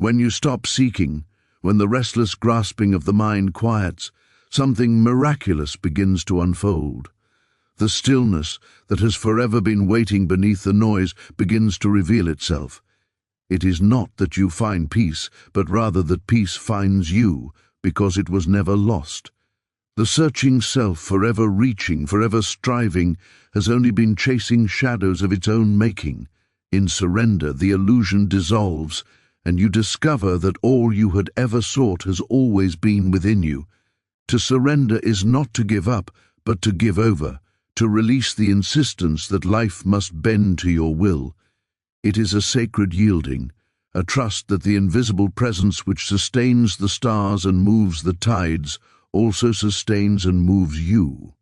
When you stop seeking, when the restless grasping of the mind quiets, something miraculous begins to unfold. The stillness that has forever been waiting beneath the noise begins to reveal itself. It is not that you find peace, but rather that peace finds you, because it was never lost. The searching self, forever reaching, forever striving, has only been chasing shadows of its own making. In surrender, the illusion dissolves, and you discover that all you had ever sought has always been within you. To surrender is not to give up, but to give over, to release the insistence that life must bend to your will. It is a sacred yielding, a trust that the invisible presence which sustains the stars and moves the tides also sustains and moves you.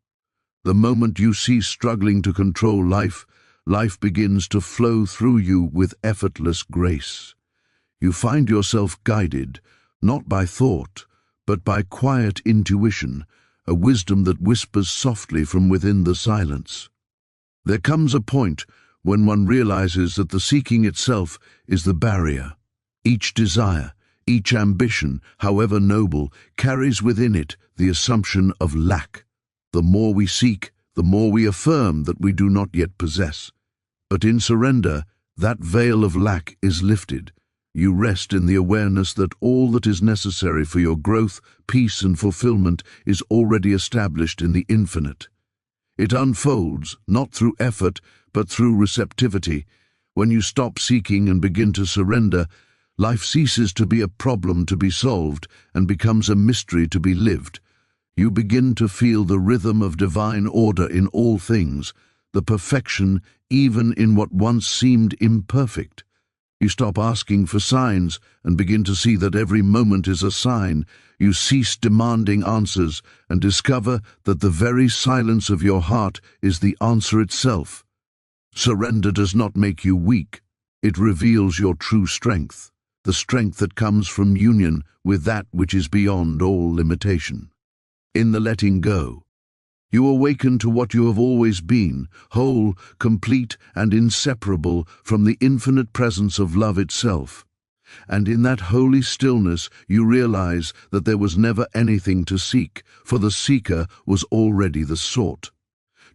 The moment you cease struggling to control life, life begins to flow through you with effortless grace. You find yourself guided, not by thought, but by quiet intuition, a wisdom that whispers softly from within the silence. There comes a point when one realizes that the seeking itself is the barrier. Each desire, each ambition, however noble, carries within it the assumption of lack. The more we seek, the more we affirm that we do not yet possess. But in surrender, that veil of lack is lifted. You rest in the awareness that all that is necessary for your growth, peace, and fulfillment is already established in the infinite. It unfolds, not through effort, but through receptivity. When you stop seeking and begin to surrender, life ceases to be a problem to be solved and becomes a mystery to be lived. You begin to feel the rhythm of divine order in all things, the perfection even in what once seemed imperfect. You stop asking for signs and begin to see that every moment is a sign. You cease demanding answers and discover that the very silence of your heart is the answer itself. Surrender does not make you weak. It reveals your true strength, the strength that comes from union with that which is beyond all limitation. In the letting go, you awaken to what you have always been, whole, complete, and inseparable from the infinite presence of love itself. And in that holy stillness you realize that there was never anything to seek, for the seeker was already the sought.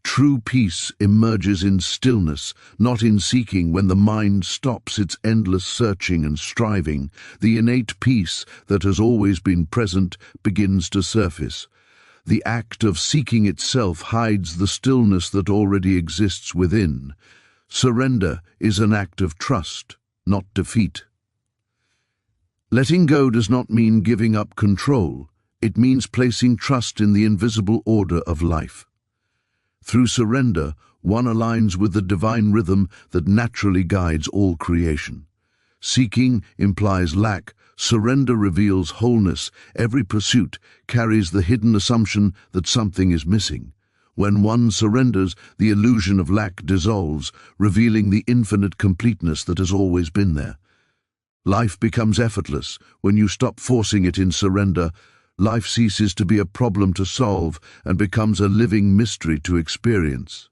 True peace emerges in stillness, not in seeking. When the mind stops its endless searching and striving, the innate peace that has always been present begins to surface. The act of seeking itself hides the stillness that already exists within. Surrender is an act of trust, not defeat. Letting go does not mean giving up control. It means placing trust in the invisible order of life. Through surrender, one aligns with the divine rhythm that naturally guides all creation. Seeking implies lack. Surrender reveals wholeness. Every pursuit carries the hidden assumption that something is missing. When one surrenders, the illusion of lack dissolves, revealing the infinite completeness that has always been there. Life becomes effortless. When you stop forcing it in surrender, life ceases to be a problem to solve and becomes a living mystery to experience.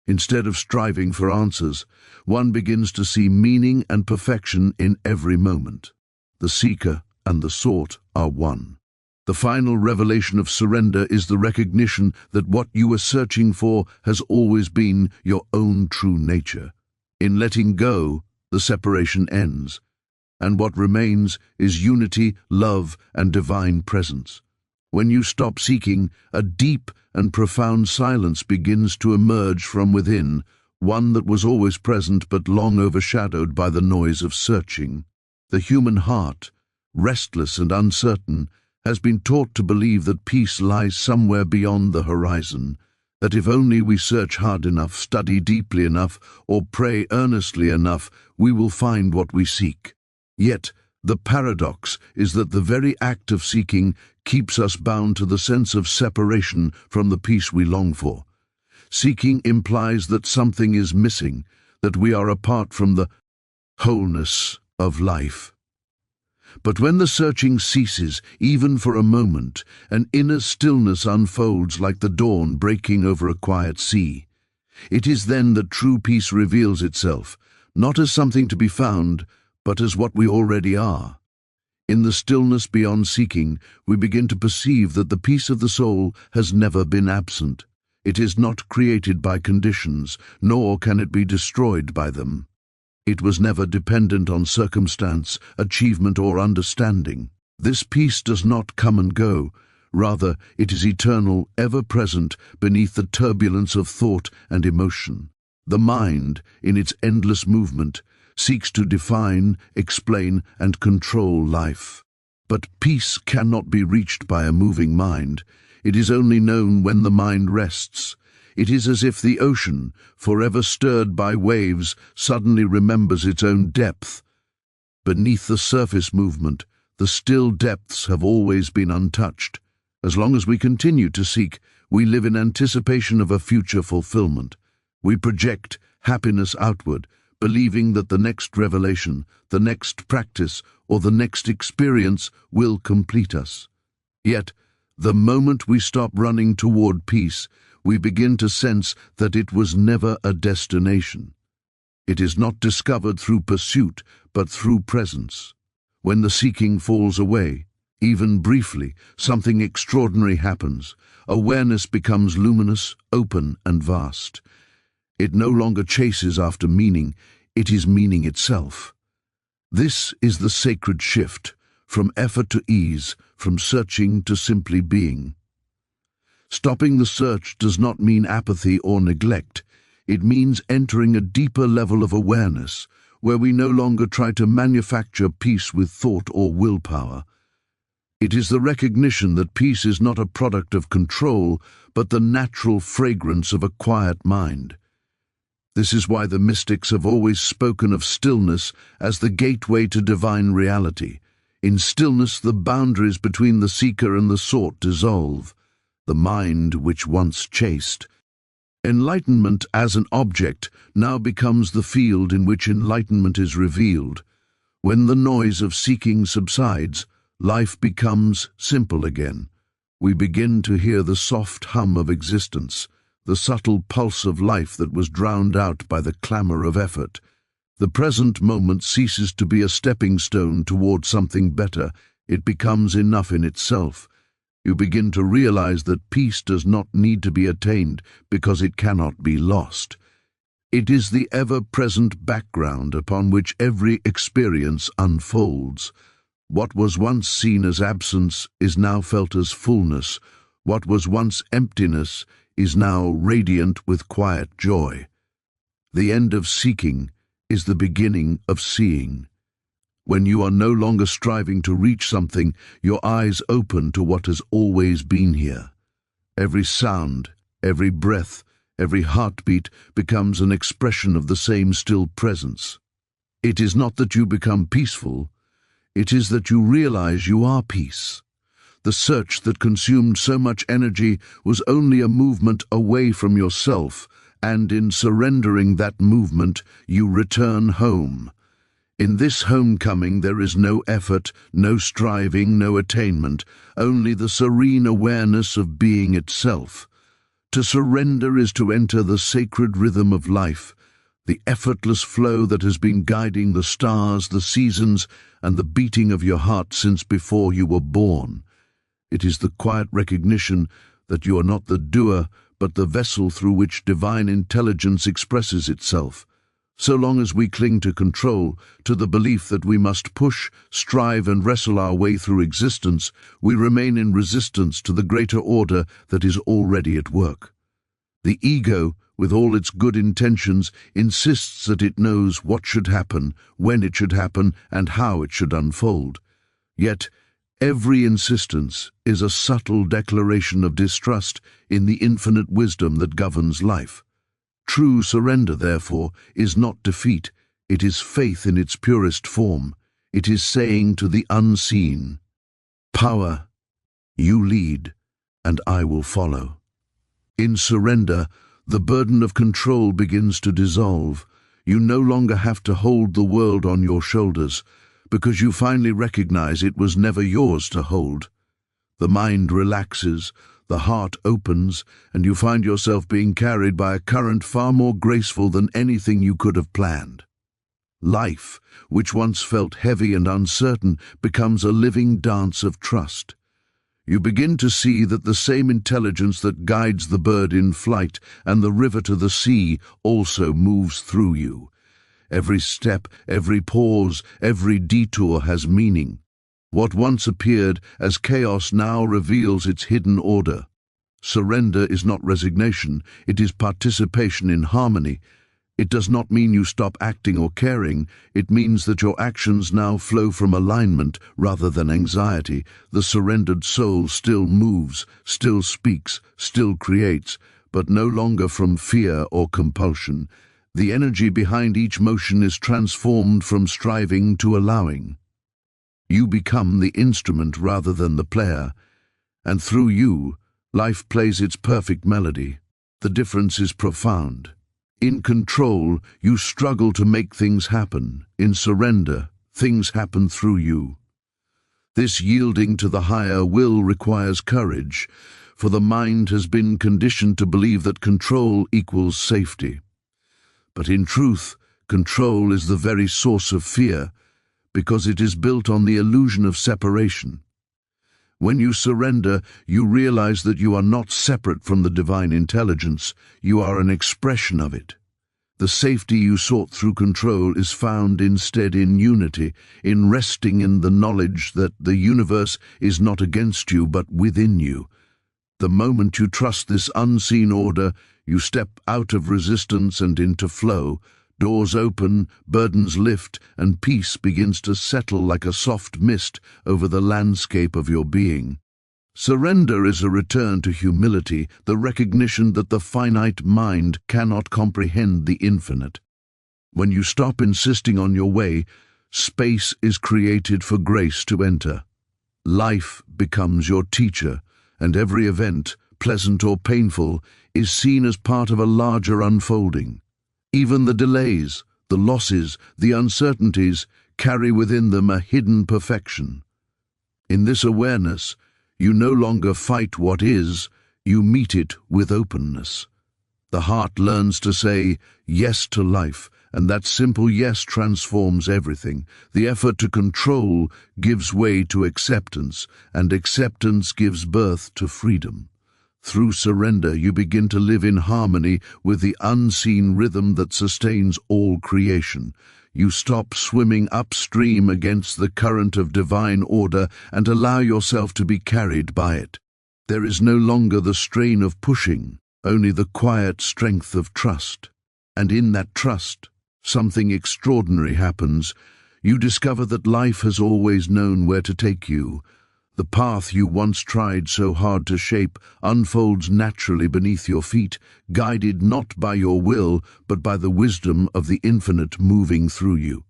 Instead of striving for answers, one begins to see meaning and perfection in every moment. The seeker and the sought are one. The final revelation of surrender is the recognition that what you were searching for has always been your own true nature. In letting go, the separation ends, and what remains is unity, love, and divine presence. When you stop seeking, a deep and profound silence begins to emerge from within, one that was always present but long overshadowed by the noise of searching. The human heart, restless and uncertain, has been taught to believe that peace lies somewhere beyond the horizon, that if only we search hard enough, study deeply enough, or pray earnestly enough, we will find what we seek. Yet, the paradox is that the very act of seeking keeps us bound to the sense of separation from the peace we long for. Seeking implies that something is missing, that we are apart from the wholeness of life. But when the searching ceases, even for a moment, an inner stillness unfolds like the dawn breaking over a quiet sea. It is then that true peace reveals itself, not as something to be found, but as what we already are. In the stillness beyond seeking, we begin to perceive that the peace of the soul has never been absent. It is not created by conditions, nor can it be destroyed by them. It was never dependent on circumstance, achievement, or understanding. This peace does not come and go. Rather, it is eternal, ever-present, beneath the turbulence of thought and emotion. The mind, in its endless movement, seeks to define, explain, and control life. But peace cannot be reached by a moving mind. It is only known when the mind rests. It is as if the ocean, forever stirred by waves, suddenly remembers its own depth. Beneath the surface movement, the still depths have always been untouched. As long as we continue to seek, we live in anticipation of a future fulfillment. We project happiness outward, believing that the next revelation, the next practice, or the next experience will complete us. Yet, the moment we stop running toward peace, we begin to sense that it was never a destination. It is not discovered through pursuit, but through presence. When the seeking falls away, even briefly, something extraordinary happens. Awareness becomes luminous, open, and vast. It no longer chases after meaning, it is meaning itself. This is the sacred shift, from effort to ease, from searching to simply being. Stopping the search does not mean apathy or neglect. It means entering a deeper level of awareness, where we no longer try to manufacture peace with thought or willpower. It is the recognition that peace is not a product of control, but the natural fragrance of a quiet mind. This is why the mystics have always spoken of stillness as the gateway to divine reality. In stillness, the boundaries between the seeker and the sought dissolve. The mind, which once chased. Enlightenment as an object now becomes the field in which enlightenment is revealed. When the noise of seeking subsides, life becomes simple again. We begin to hear the soft hum of existence, the subtle pulse of life that was drowned out by the clamor of effort. The present moment ceases to be a stepping stone toward something better. It becomes enough in itself. You begin to realize that peace does not need to be attained because it cannot be lost. It is the ever-present background upon which every experience unfolds. What was once seen as absence is now felt as fullness. What was once emptiness is now radiant with quiet joy. The end of seeking is the beginning of seeing. When you are no longer striving to reach something, your eyes open to what has always been here. Every sound, every breath, every heartbeat becomes an expression of the same still presence. It is not that you become peaceful, it is that you realize you are peace. The search that consumed so much energy was only a movement away from yourself, and in surrendering that movement, you return home. In this homecoming there is no effort, no striving, no attainment, only the serene awareness of being itself. To surrender is to enter the sacred rhythm of life, the effortless flow that has been guiding the stars, the seasons, and the beating of your heart since before you were born. It is the quiet recognition that you are not the doer, but the vessel through which divine intelligence expresses itself. So long as we cling to control, to the belief that we must push, strive, and wrestle our way through existence, we remain in resistance to the greater order that is already at work. The ego, with all its good intentions, insists that it knows what should happen, when it should happen, and how it should unfold. Yet, every insistence is a subtle declaration of distrust in the infinite wisdom that governs life. True surrender, therefore, is not defeat, it is faith in its purest form. It is saying to the unseen, "Power, you lead, and I will follow." In surrender, the burden of control begins to dissolve. You no longer have to hold the world on your shoulders, because you finally recognize it was never yours to hold. The mind relaxes, the heart opens, and you find yourself being carried by a current far more graceful than anything you could have planned. Life, which once felt heavy and uncertain, becomes a living dance of trust. You begin to see that the same intelligence that guides the bird in flight and the river to the sea also moves through you. Every step, every pause, every detour has meaning. What once appeared as chaos now reveals its hidden order. Surrender is not resignation, it is participation in harmony. It does not mean you stop acting or caring, it means that your actions now flow from alignment rather than anxiety. The surrendered soul still moves, still speaks, still creates, but no longer from fear or compulsion. The energy behind each motion is transformed from striving to allowing. You become the instrument rather than the player, and through you, life plays its perfect melody. The difference is profound. In control, you struggle to make things happen. In surrender, things happen through you. This yielding to the higher will requires courage, for the mind has been conditioned to believe that control equals safety. But in truth, control is the very source of fear, because it is built on the illusion of separation. When you surrender, you realize that you are not separate from the divine intelligence, you are an expression of it. The safety you sought through control is found instead in unity, in resting in the knowledge that the universe is not against you but within you. The moment you trust this unseen order, you step out of resistance and into flow. Doors open, burdens lift, and peace begins to settle like a soft mist over the landscape of your being. Surrender is a return to humility, the recognition that the finite mind cannot comprehend the infinite. When you stop insisting on your way, space is created for grace to enter. Life becomes your teacher, and every event, pleasant or painful, is seen as part of a larger unfolding. Even the delays, the losses, the uncertainties carry within them a hidden perfection. In this awareness, you no longer fight what is, you meet it with openness. The heart learns to say yes to life, and that simple yes transforms everything. The effort to control gives way to acceptance, and acceptance gives birth to freedom. Through surrender, you begin to live in harmony with the unseen rhythm that sustains all creation. You stop swimming upstream against the current of divine order and allow yourself to be carried by it. There is no longer the strain of pushing, only the quiet strength of trust. And in that trust, something extraordinary happens. You discover that life has always known where to take you. The path you once tried so hard to shape unfolds naturally beneath your feet, guided not by your will, but by the wisdom of the infinite moving through you.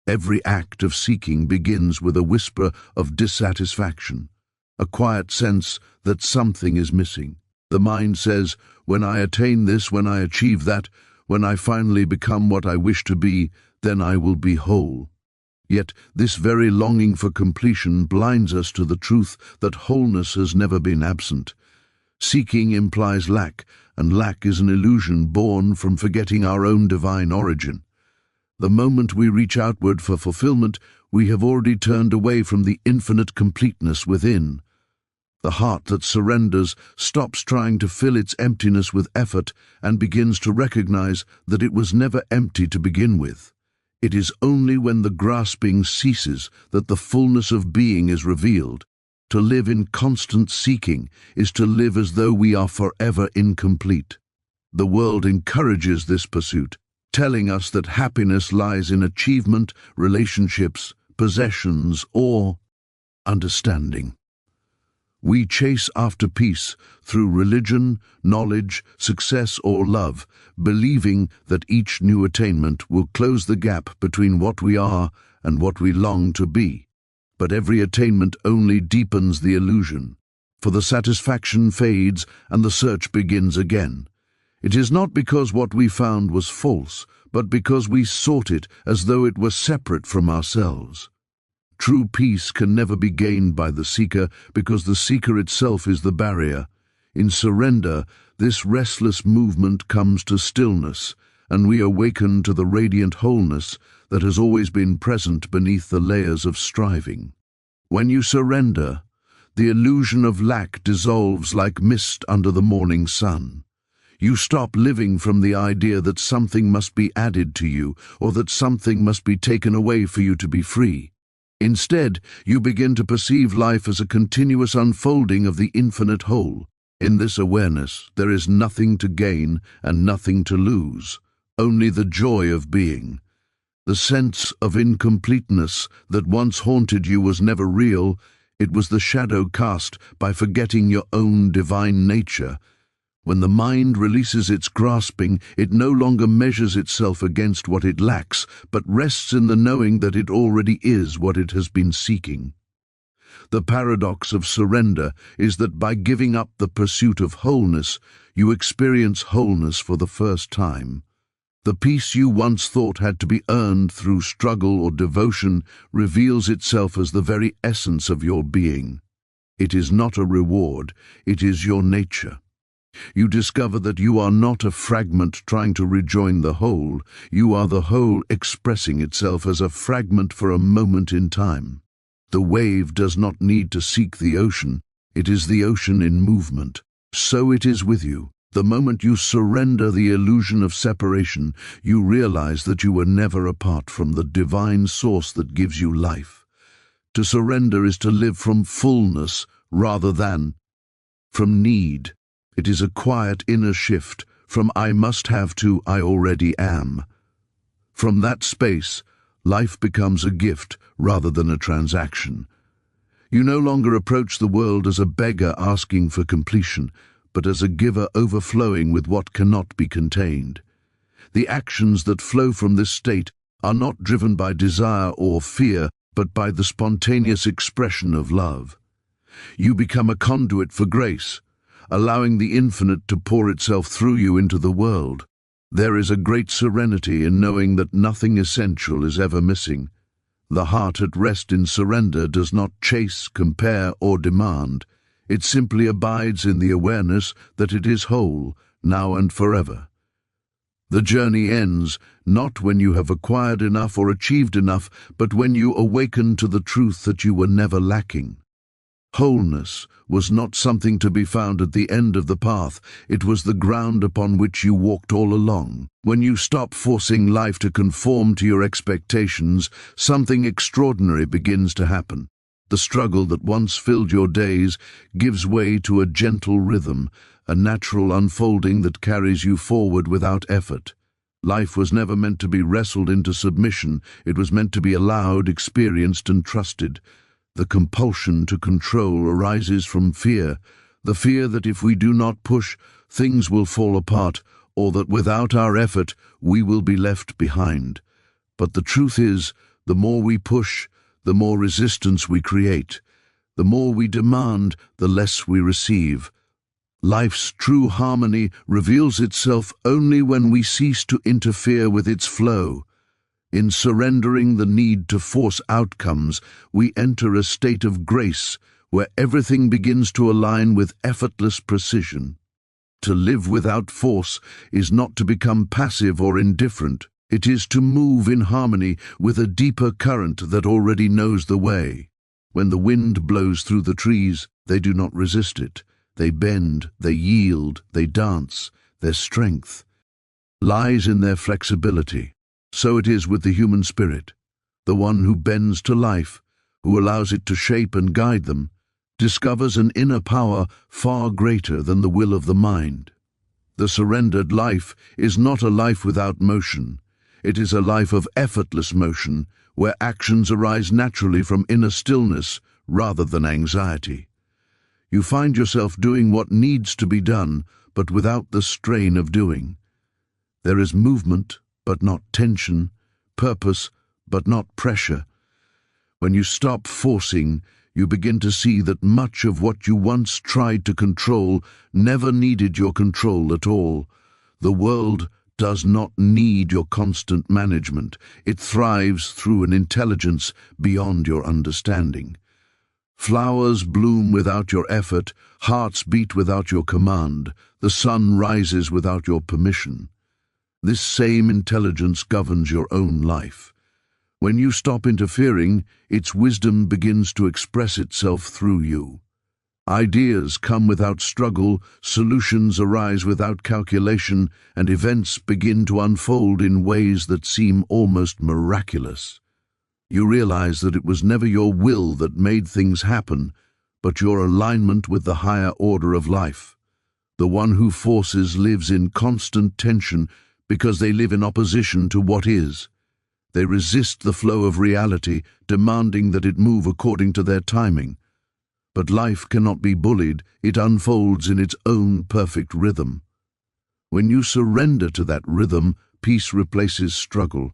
Every act of seeking begins with a whisper of dissatisfaction, a quiet sense that something is missing. The mind says, when I attain this, when I achieve that, when I finally become what I wish to be, then I will be whole. Yet this very longing for completion blinds us to the truth that wholeness has never been absent. Seeking implies lack, and lack is an illusion born from forgetting our own divine origin. The moment we reach outward for fulfillment, we have already turned away from the infinite completeness within. The heart that surrenders stops trying to fill its emptiness with effort and begins to recognize that it was never empty to begin with. It is only when the grasping ceases that the fullness of being is revealed. To live in constant seeking is to live as though we are forever incomplete. The world encourages this pursuit, telling us that happiness lies in achievement, relationships, possessions, or understanding. We chase after peace through religion, knowledge, success, or love, believing that each new attainment will close the gap between what we are and what we long to be. But every attainment only deepens the illusion, for the satisfaction fades and the search begins again. It is not because what we found was false, but because we sought it as though it were separate from ourselves. True peace can never be gained by the seeker, because the seeker itself is the barrier. In surrender, this restless movement comes to stillness, and we awaken to the radiant wholeness that has always been present beneath the layers of striving. When you surrender, the illusion of lack dissolves like mist under the morning sun. You stop living from the idea that something must be added to you or that something must be taken away for you to be free. Instead, you begin to perceive life as a continuous unfolding of the infinite whole. In this awareness, there is nothing to gain and nothing to lose, only the joy of being. The sense of incompleteness that once haunted you was never real. It was the shadow cast by forgetting your own divine nature. When the mind releases its grasping, it no longer measures itself against what it lacks, but rests in the knowing that it already is what it has been seeking. The paradox of surrender is that by giving up the pursuit of wholeness, you experience wholeness for the first time. The peace you once thought had to be earned through struggle or devotion reveals itself as the very essence of your being. It is not a reward, it is your nature. You discover that you are not a fragment trying to rejoin the whole. You are the whole expressing itself as a fragment for a moment in time. The wave does not need to seek the ocean. It is the ocean in movement. So it is with you. The moment you surrender the illusion of separation, you realize that you were never apart from the divine source that gives you life. To surrender is to live from fullness rather than from need. It is a quiet inner shift from I must have to I already am. From that space, life becomes a gift rather than a transaction. You no longer approach the world as a beggar asking for completion, but as a giver overflowing with what cannot be contained. The actions that flow from this state are not driven by desire or fear, but by the spontaneous expression of love. You become a conduit for grace, allowing the infinite to pour itself through you into the world. There is a great serenity in knowing that nothing essential is ever missing. The heart at rest in surrender does not chase, compare, or demand. It simply abides in the awareness that it is whole, now and forever. The journey ends not when you have acquired enough or achieved enough, but when you awaken to the truth that you were never lacking. Wholeness was not something to be found at the end of the path. It was the ground upon which you walked all along. When you stop forcing life to conform to your expectations, something extraordinary begins to happen. The struggle that once filled your days gives way to a gentle rhythm, a natural unfolding that carries you forward without effort. Life was never meant to be wrestled into submission. It was meant to be allowed, experienced, and trusted. The compulsion to control arises from fear, the fear that if we do not push, things will fall apart, or that without our effort, we will be left behind. But the truth is, the more we push, the more resistance we create. The more we demand, the less we receive. Life's true harmony reveals itself only when we cease to interfere with its flow. In surrendering the need to force outcomes, we enter a state of grace where everything begins to align with effortless precision. To live without force is not to become passive or indifferent. It is to move in harmony with a deeper current that already knows the way. When the wind blows through the trees, they do not resist it. They bend, they yield, they dance. Their strength lies in their flexibility. So it is with the human spirit. The one who bends to life, who allows it to shape and guide them, discovers an inner power far greater than the will of the mind. The surrendered life is not a life without motion. It is a life of effortless motion, where actions arise naturally from inner stillness rather than anxiety. You find yourself doing what needs to be done, but without the strain of doing. There is movement, but not tension, purpose, but not pressure. When you stop forcing, you begin to see that much of what you once tried to control never needed your control at all. The world does not need your constant management. It thrives through an intelligence beyond your understanding. Flowers bloom without your effort, hearts beat without your command, the sun rises without your permission. This same intelligence governs your own life. When you stop interfering, its wisdom begins to express itself through you. Ideas come without struggle, solutions arise without calculation, and events begin to unfold in ways that seem almost miraculous. You realize that it was never your will that made things happen, but your alignment with the higher order of life. The one who forces lives in constant tension because they live in opposition to what is. They resist the flow of reality, demanding that it move according to their timing. But life cannot be bullied, it unfolds in its own perfect rhythm. When you surrender to that rhythm, peace replaces struggle.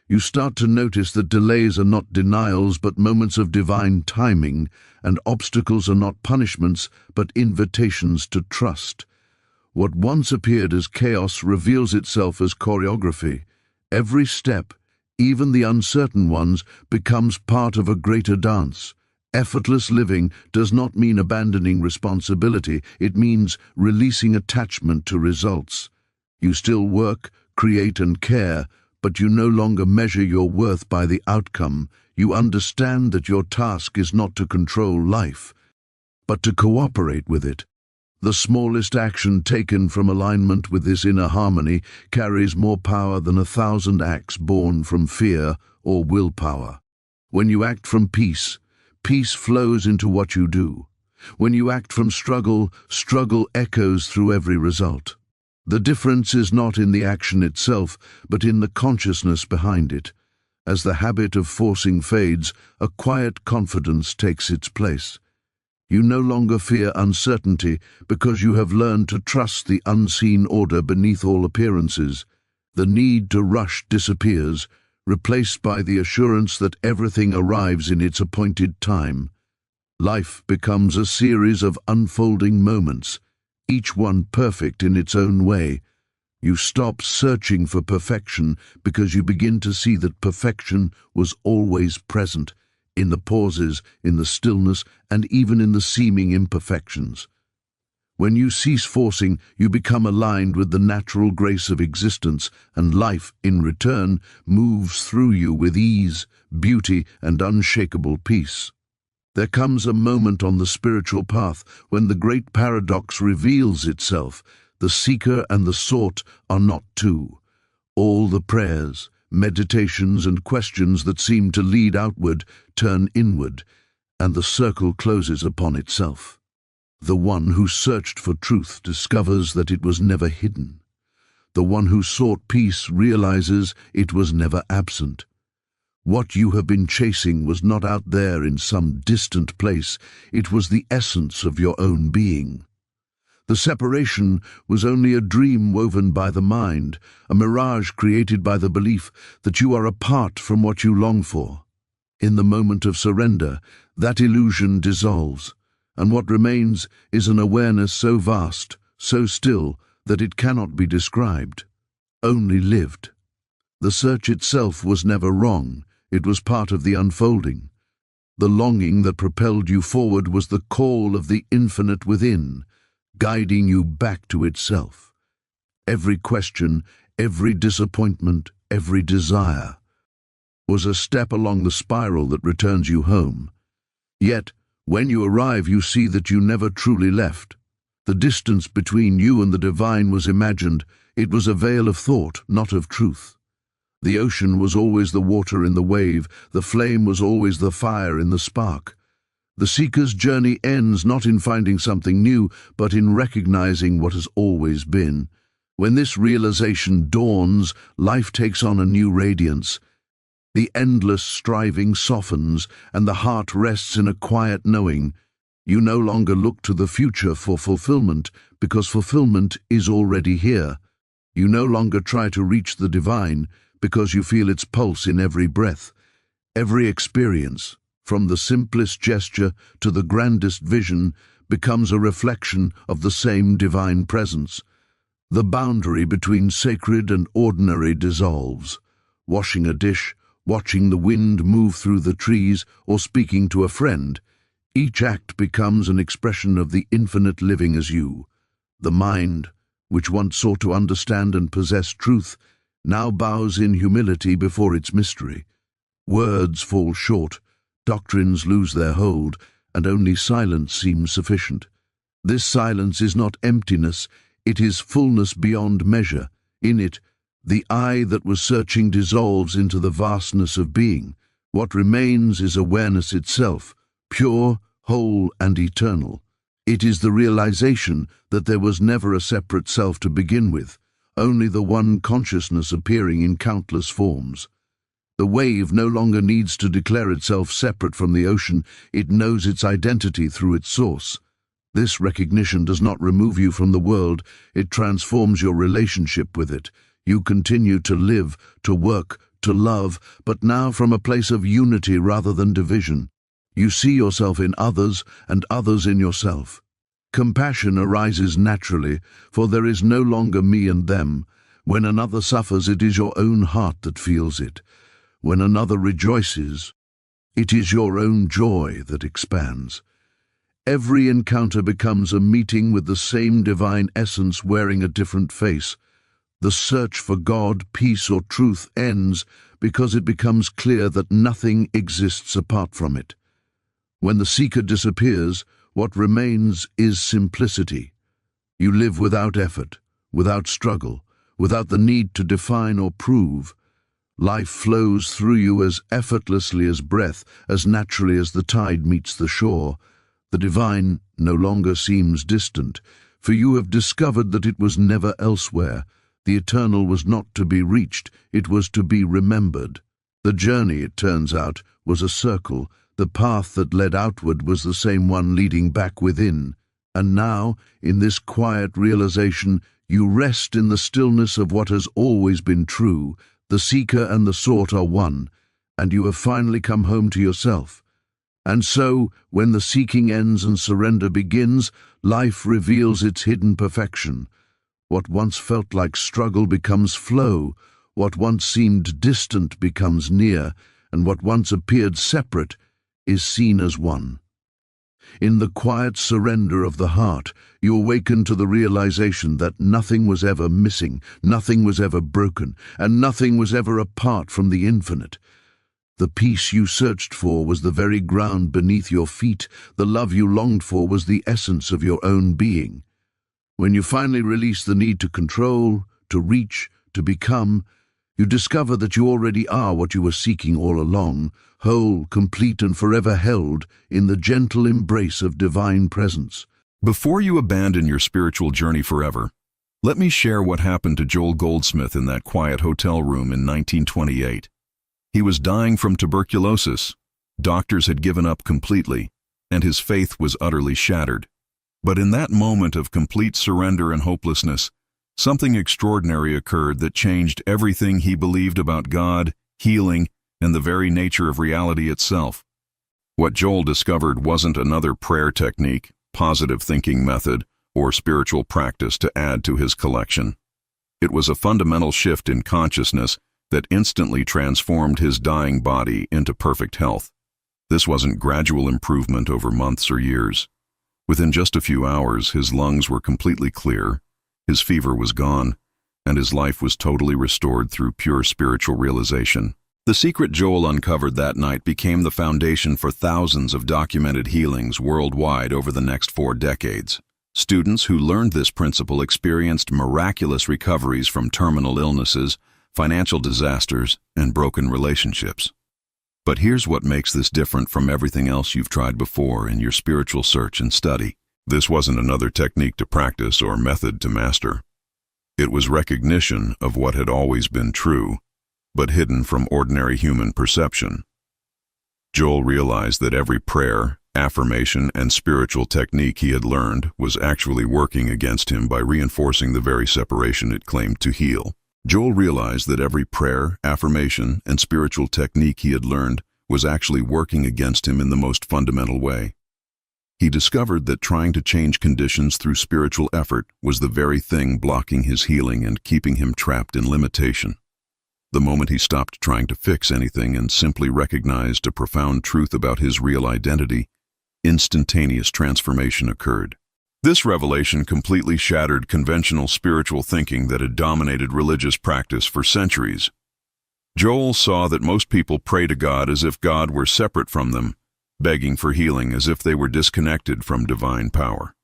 You start to notice that delays are not denials but moments of divine timing, and obstacles are not punishments but invitations to trust. What once appeared as chaos reveals itself as choreography. Every step, even the uncertain ones, becomes part of a greater dance. Effortless living does not mean abandoning responsibility, it means releasing attachment to results. You still work, create and care, but you no longer measure your worth by the outcome. You understand that your task is not to control life, but to cooperate with it. The smallest action taken from alignment with this inner harmony carries more power than 1,000 acts born from fear or willpower. When you act from peace, peace flows into what you do. When you act from struggle, struggle echoes through every result. The difference is not in the action itself, but in the consciousness behind it. As the habit of forcing fades, a quiet confidence takes its place. You no longer fear uncertainty because you have learned to trust the unseen order beneath all appearances. The need to rush disappears, replaced by the assurance that everything arrives in its appointed time. Life becomes a series of unfolding moments, each one perfect in its own way. You stop searching for perfection because you begin to see that perfection was always present, in the pauses, in the stillness, and even in the seeming imperfections. When you cease forcing, you become aligned with the natural grace of existence, and life, in return, moves through you with ease, beauty, and unshakable peace. There comes a moment on the spiritual path when the great paradox reveals itself. The seeker and the sought are not two. All the prayers, meditations, and questions that seem to lead outward turn inward, and the circle closes upon itself. The one who searched for truth discovers that it was never hidden. The one who sought peace realizes it was never absent. What you have been chasing was not out there in some distant place, it was the essence of your own being. The separation was only a dream woven by the mind, a mirage created by the belief that you are apart from what you long for. In the moment of surrender, that illusion dissolves, and what remains is an awareness so vast, so still, that it cannot be described, only lived. The search itself was never wrong, it was part of the unfolding. The longing that propelled you forward was the call of the infinite within, guiding you back to itself. Every question, every disappointment, every desire was a step along the spiral that returns you home. Yet, when you arrive, you see that you never truly left. The distance between you and the divine was imagined. It was a veil of thought, not of truth. The ocean was always the water in the wave, the flame was always the fire in the spark. The seeker's journey ends not in finding something new, but in recognizing what has always been. When this realization dawns, life takes on a new radiance. The endless striving softens, and the heart rests in a quiet knowing. You no longer look to the future for fulfillment, because fulfillment is already here. You no longer try to reach the divine, because you feel its pulse in every breath. Every experience, from the simplest gesture to the grandest vision, becomes a reflection of the same divine presence. The boundary between sacred and ordinary dissolves. Washing a dish, watching the wind move through the trees, or speaking to a friend, each act becomes an expression of the infinite living as you. The mind, which once sought to understand and possess truth, now bows in humility before its mystery. Words fall short, doctrines lose their hold, and only silence seems sufficient. This silence is not emptiness, it is fullness beyond measure. In it, the eye that was searching dissolves into the vastness of being. What remains is awareness itself, pure, whole, and eternal. It is the realization that there was never a separate self to begin with, only the one consciousness appearing in countless forms. The wave no longer needs to declare itself separate from the ocean, it knows its identity through its source. This recognition does not remove you from the world, it transforms your relationship with it. You continue to live, to work, to love, but now from a place of unity rather than division. You see yourself in others and others in yourself. Compassion arises naturally, for there is no longer me and them. When another suffers, it is your own heart that feels it. When another rejoices, it is your own joy that expands. Every encounter becomes a meeting with the same divine essence wearing a different face. The search for God, peace, or truth ends because it becomes clear that nothing exists apart from it. When the seeker disappears, what remains is simplicity. You live without effort, without struggle, without the need to define or prove. Life flows through you as effortlessly as breath, as naturally as the tide meets the shore. The divine no longer seems distant, for you have discovered that it was never elsewhere. The eternal was not to be reached, it was to be remembered. The journey, it turns out, was a circle. The path that led outward was the same one leading back within. And now, in this quiet realization, you rest in the stillness of what has always been true. The seeker and the sought are one, and you have finally come home to yourself. And so, when the seeking ends and surrender begins, life reveals its hidden perfection. What once felt like struggle becomes flow, what once seemed distant becomes near, and what once appeared separate is seen as one. In the quiet surrender of the heart, you awaken to the realization that nothing was ever missing, nothing was ever broken, and nothing was ever apart from the infinite. The peace you searched for was the very ground beneath your feet, the love you longed for was the essence of your own being. When you finally release the need to control, to reach, to become, you discover that you already are what you were seeking all along, whole, complete, and forever held in the gentle embrace of divine presence. Before you abandon your spiritual journey forever, let me share what happened to Joel Goldsmith in that quiet hotel room in 1928. He was dying from tuberculosis. Doctors had given up completely, and his faith was utterly shattered. But in that moment of complete surrender and hopelessness, something extraordinary occurred that changed everything he believed about God, healing, and the very nature of reality itself. What Joel discovered wasn't another prayer technique, positive thinking method, or spiritual practice to add to his collection. It was a fundamental shift in consciousness that instantly transformed his dying body into perfect health. This wasn't gradual improvement over months or years. Within just a few hours, his lungs were completely clear, his fever was gone, and his life was totally restored through pure spiritual realization. The secret Joel uncovered that night became the foundation for thousands of documented healings worldwide over the next 4 decades. Students who learned this principle experienced miraculous recoveries from terminal illnesses, financial disasters, and broken relationships. But here's what makes this different from everything else you've tried before in your spiritual search and study. This wasn't another technique to practice or method to master. It was recognition of what had always been true, but hidden from ordinary human perception. Joel realized that every prayer, affirmation, and spiritual technique he had learned was actually working against him by reinforcing the very separation it claimed to heal. Joel realized that every prayer, affirmation, and spiritual technique he had learned was actually working against him in the most fundamental way. He discovered that trying to change conditions through spiritual effort was the very thing blocking his healing and keeping him trapped in limitation. The moment he stopped trying to fix anything and simply recognized a profound truth about his real identity, instantaneous transformation occurred. This revelation completely shattered conventional spiritual thinking that had dominated religious practice for centuries. Joel saw that most people pray to God as if God were separate from them, begging for healing as if they were disconnected from divine power.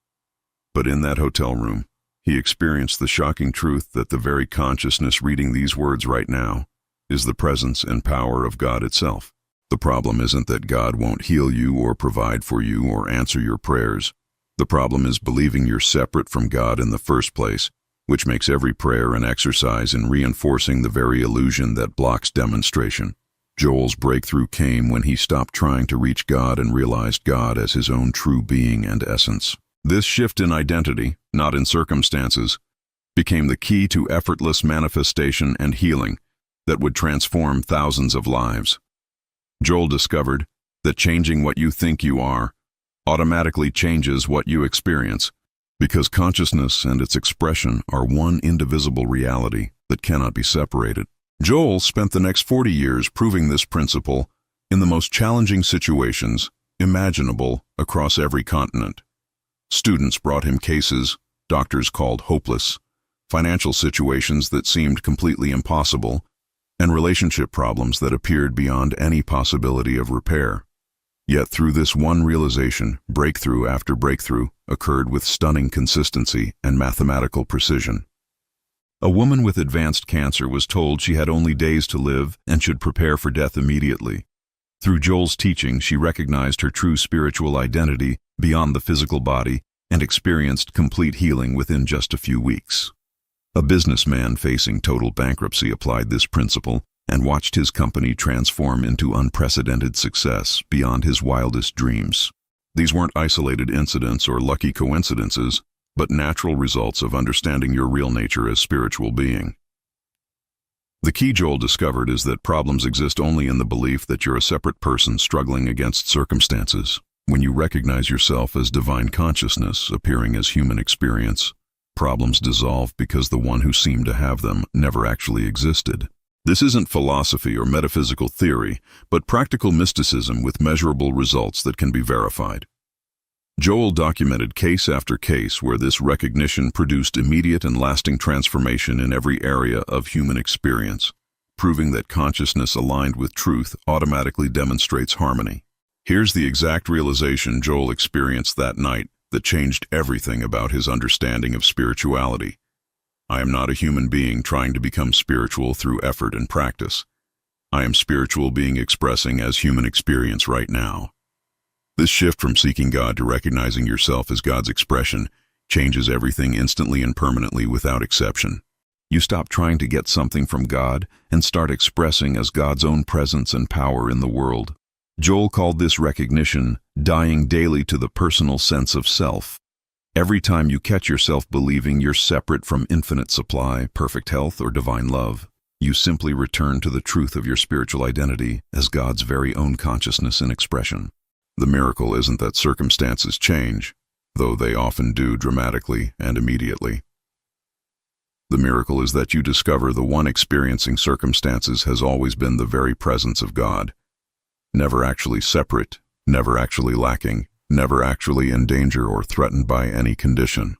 But in that hotel room, he experienced the shocking truth that the very consciousness reading these words right now is the presence and power of God itself. The problem isn't that God won't heal you or provide for you or answer your prayers. The problem is believing you're separate from God in the first place, which makes every prayer an exercise in reinforcing the very illusion that blocks demonstration. Joel's breakthrough came when he stopped trying to reach God and realized God as his own true being and essence. This shift in identity, not in circumstances, became the key to effortless manifestation and healing that would transform thousands of lives. Joel discovered that changing what you think you are automatically changes what you experience, because consciousness and its expression are one indivisible reality that cannot be separated. Joel spent the next 40 years proving this principle in the most challenging situations imaginable across every continent. Students brought him cases doctors called hopeless, financial situations that seemed completely impossible, and relationship problems that appeared beyond any possibility of repair. Yet through this one realization, breakthrough after breakthrough occurred with stunning consistency and mathematical precision. A woman with advanced cancer was told she had only days to live and should prepare for death immediately. Through Joel's teaching, she recognized her true spiritual identity beyond the physical body and experienced complete healing within just a few weeks. A businessman facing total bankruptcy applied this principle and watched his company transform into unprecedented success beyond his wildest dreams. These weren't isolated incidents or lucky coincidences, but natural results of understanding your real nature as spiritual being. The key Joel discovered is that problems exist only in the belief that you're a separate person struggling against circumstances. When you recognize yourself as divine consciousness appearing as human experience, problems dissolve because the one who seemed to have them never actually existed. This isn't philosophy or metaphysical theory, but practical mysticism with measurable results that can be verified. Joel documented case after case where this recognition produced immediate and lasting transformation in every area of human experience, proving that consciousness aligned with truth automatically demonstrates harmony. Here's the exact realization Joel experienced that night that changed everything about his understanding of spirituality. I am not a human being trying to become spiritual through effort and practice. I am spiritual being expressing as human experience right now. This shift from seeking God to recognizing yourself as God's expression changes everything instantly and permanently without exception. You stop trying to get something from God and start expressing as God's own presence and power in the world. Joel called this recognition dying daily to the personal sense of self. Every time you catch yourself believing you're separate from infinite supply, perfect health, or divine love, you simply return to the truth of your spiritual identity as God's very own consciousness and expression. The miracle isn't that circumstances change, though they often do dramatically and immediately. The miracle is that you discover the one experiencing circumstances has always been the very presence of God, never actually separate, never actually lacking, never actually in danger or threatened by any condition.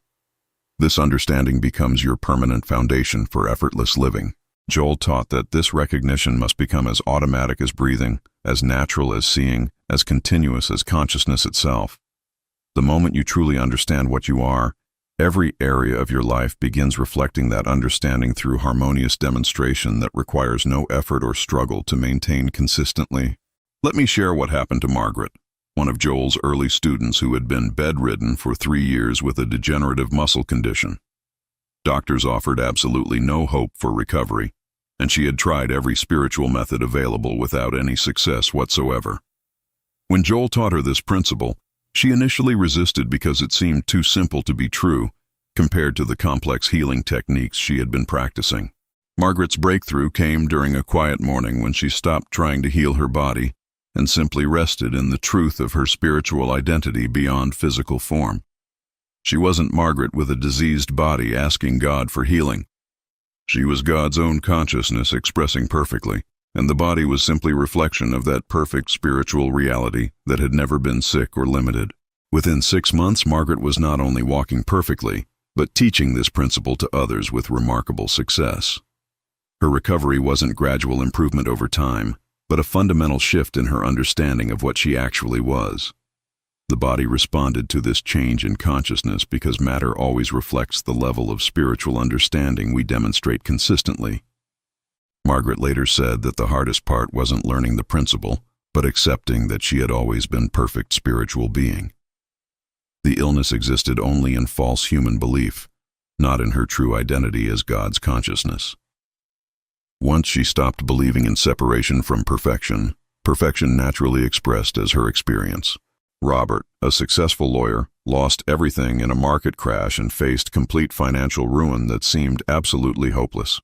This understanding becomes your permanent foundation for effortless living. Joel taught that this recognition must become as automatic as breathing, as natural as seeing, as continuous as consciousness itself. The moment you truly understand what you are, every area of your life begins reflecting that understanding through harmonious demonstration that requires no effort or struggle to maintain consistently. Let me share what happened to Margaret, one of Joel's early students who had been bedridden for 3 years with a degenerative muscle condition. Doctors offered absolutely no hope for recovery, and she had tried every spiritual method available without any success whatsoever. When Joel taught her this principle, she initially resisted because it seemed too simple to be true compared to the complex healing techniques she had been practicing. Margaret's breakthrough came during a quiet morning when she stopped trying to heal her body and simply rested in the truth of her spiritual identity beyond physical form. She wasn't Margaret with a diseased body asking God for healing. She was God's own consciousness expressing perfectly, and the body was simply a reflection of that perfect spiritual reality that had never been sick or limited. Within 6 months, Margaret was not only walking perfectly, but teaching this principle to others with remarkable success. Her recovery wasn't gradual improvement over time, but a fundamental shift in her understanding of what she actually was. The body responded to this change in consciousness because matter always reflects the level of spiritual understanding we demonstrate consistently. Margaret later said that the hardest part wasn't learning the principle, but accepting that she had always been perfect spiritual being. The illness existed only in false human belief, not in her true identity as God's consciousness. Once she stopped believing in separation from perfection, perfection naturally expressed as her experience. Robert, a successful lawyer, lost everything in a market crash and faced complete financial ruin that seemed absolutely hopeless.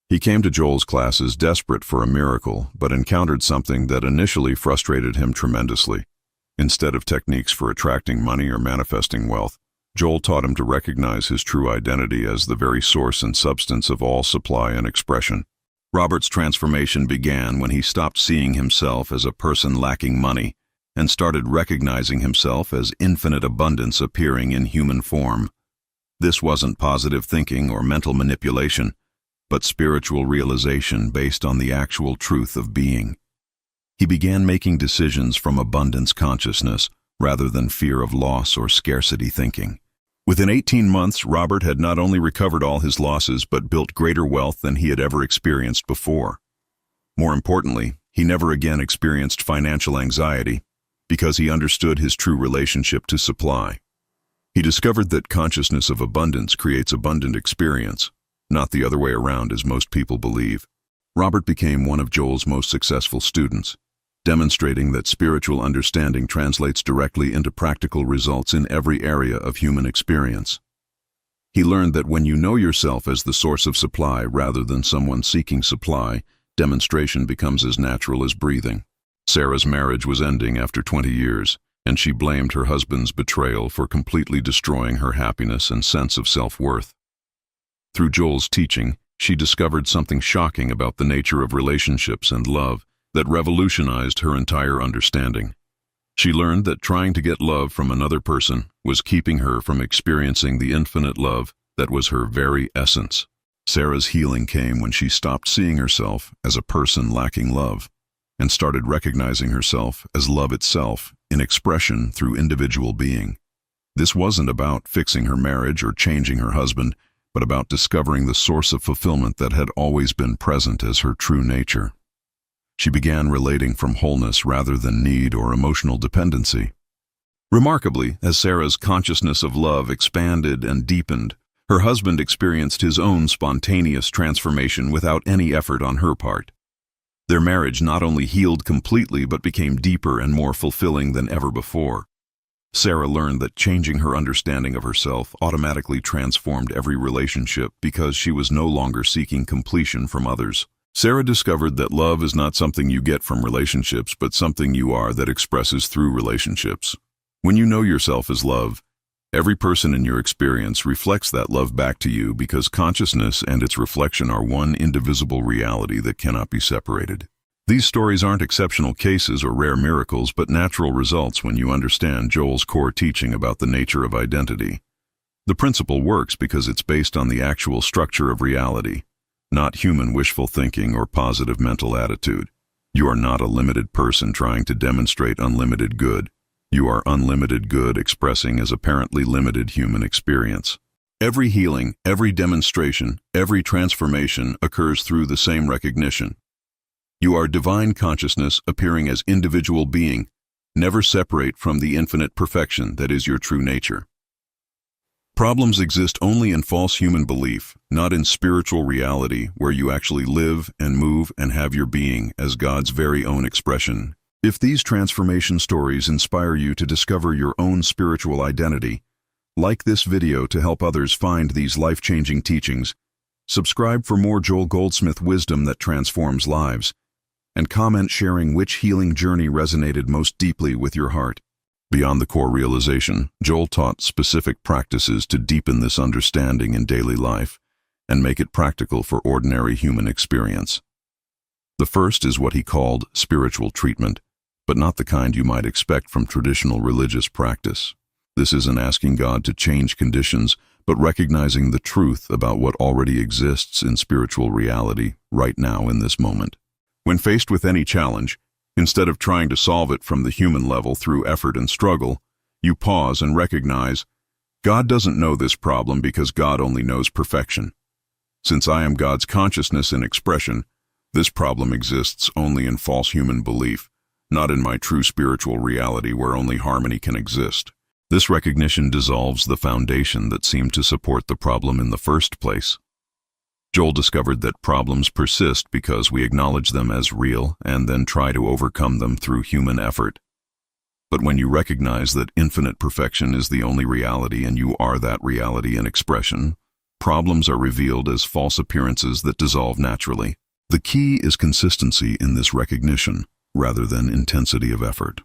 He came to Joel's classes desperate for a miracle, but encountered something that initially frustrated him tremendously. Instead of techniques for attracting money or manifesting wealth, Joel taught him to recognize his true identity as the very source and substance of all supply and expression. Robert's transformation began when he stopped seeing himself as a person lacking money and started recognizing himself as infinite abundance appearing in human form. This wasn't positive thinking or mental manipulation, but spiritual realization based on the actual truth of being. He began making decisions from abundance consciousness rather than fear of loss or scarcity thinking. Within 18 months, Robert had not only recovered all his losses but built greater wealth than he had ever experienced before. More importantly, he never again experienced financial anxiety because he understood his true relationship to supply. He discovered that consciousness of abundance creates abundant experience, not the other way around as most people believe. Robert became one of Joel's most successful students, demonstrating that spiritual understanding translates directly into practical results in every area of human experience. He learned that when you know yourself as the source of supply rather than someone seeking supply, demonstration becomes as natural as breathing. Sarah's marriage was ending after 20 years, and she blamed her husband's betrayal for completely destroying her happiness and sense of self-worth. Through Joel's teaching, she discovered something shocking about the nature of relationships and love that revolutionized her entire understanding. She learned that trying to get love from another person was keeping her from experiencing the infinite love that was her very essence. Sarah's healing came when she stopped seeing herself as a person lacking love and started recognizing herself as love itself in expression through individual being. This wasn't about fixing her marriage or changing her husband, but about discovering the source of fulfillment that had always been present as her true nature. She began relating from wholeness rather than need or emotional dependency. Remarkably, as Sarah's consciousness of love expanded and deepened, her husband experienced his own spontaneous transformation without any effort on her part. Their marriage not only healed completely but became deeper and more fulfilling than ever before. Sarah learned that changing her understanding of herself automatically transformed every relationship because she was no longer seeking completion from others. Sarah discovered that love is not something you get from relationships, but something you are that expresses through relationships. When you know yourself as love, every person in your experience reflects that love back to you because consciousness and its reflection are one indivisible reality that cannot be separated. These stories aren't exceptional cases or rare miracles, but natural results when you understand Joel's core teaching about the nature of identity. The principle works because it's based on the actual structure of reality, not human wishful thinking or positive mental attitude. You are not a limited person trying to demonstrate unlimited good. You are unlimited good expressing as apparently limited human experience. Every healing, every demonstration, every transformation occurs through the same recognition. You are divine consciousness appearing as individual being, never separate from the infinite perfection that is your true nature. Problems exist only in false human belief, not in spiritual reality where you actually live and move and have your being as God's very own expression. If these transformation stories inspire you to discover your own spiritual identity, like this video to help others find these life-changing teachings, subscribe for more Joel Goldsmith wisdom that transforms lives, and comment sharing which healing journey resonated most deeply with your heart. Beyond the core realization, Joel taught specific practices to deepen this understanding in daily life and make it practical for ordinary human experience. The first is what he called spiritual treatment, but not the kind you might expect from traditional religious practice. This isn't asking God to change conditions, but recognizing the truth about what already exists in spiritual reality right now in this moment. When faced with any challenge, instead of trying to solve it from the human level through effort and struggle, you pause and recognize, God doesn't know this problem because God only knows perfection. Since I am God's consciousness in expression, this problem exists only in false human belief, not in my true spiritual reality where only harmony can exist. This recognition dissolves the foundation that seemed to support the problem in the first place. Joel discovered that problems persist because we acknowledge them as real and then try to overcome them through human effort. But when you recognize that infinite perfection is the only reality and you are that reality in expression, problems are revealed as false appearances that dissolve naturally. The key is consistency in this recognition, rather than intensity of effort.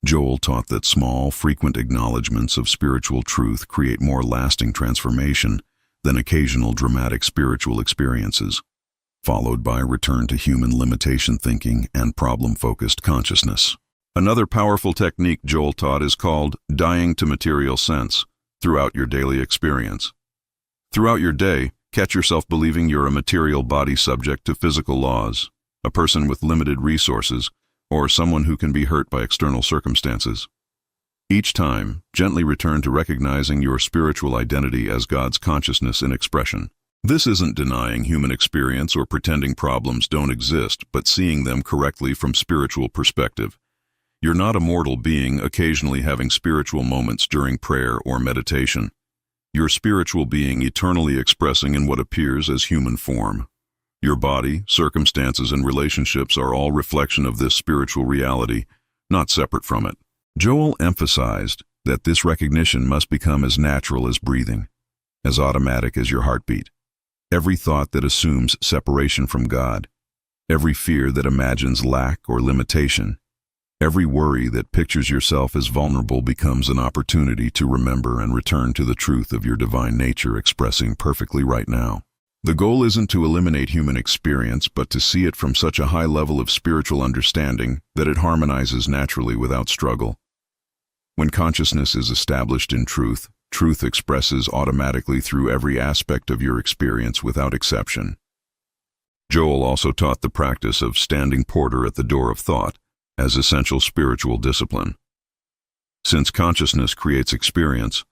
Joel taught that small, frequent acknowledgments of spiritual truth create more lasting transformation than occasional dramatic spiritual experiences, followed by return to human limitation thinking and problem-focused consciousness. Another powerful technique Joel taught is called dying to material sense throughout your daily experience. Throughout your day, catch yourself believing you're a material body subject to physical laws, a person with limited resources, or someone who can be hurt by external circumstances. Each time, gently return to recognizing your spiritual identity as God's consciousness in expression. This isn't denying human experience or pretending problems don't exist, but seeing them correctly from spiritual perspective. You're not a mortal being occasionally having spiritual moments during prayer or meditation. You're a spiritual being eternally expressing in what appears as human form. Your body, circumstances, and relationships are all reflection of this spiritual reality, not separate from it. Joel emphasized that this recognition must become as natural as breathing, as automatic as your heartbeat. Every thought that assumes separation from God, every fear that imagines lack or limitation, every worry that pictures yourself as vulnerable becomes an opportunity to remember and return to the truth of your divine nature expressing perfectly right now. The goal isn't to eliminate human experience, but to see it from such a high level of spiritual understanding that it harmonizes naturally without struggle. When consciousness is established in truth, truth expresses automatically through every aspect of your experience without exception. Joel also taught the practice of standing porter at the door of thought as essential spiritual discipline. Since consciousness creates experience,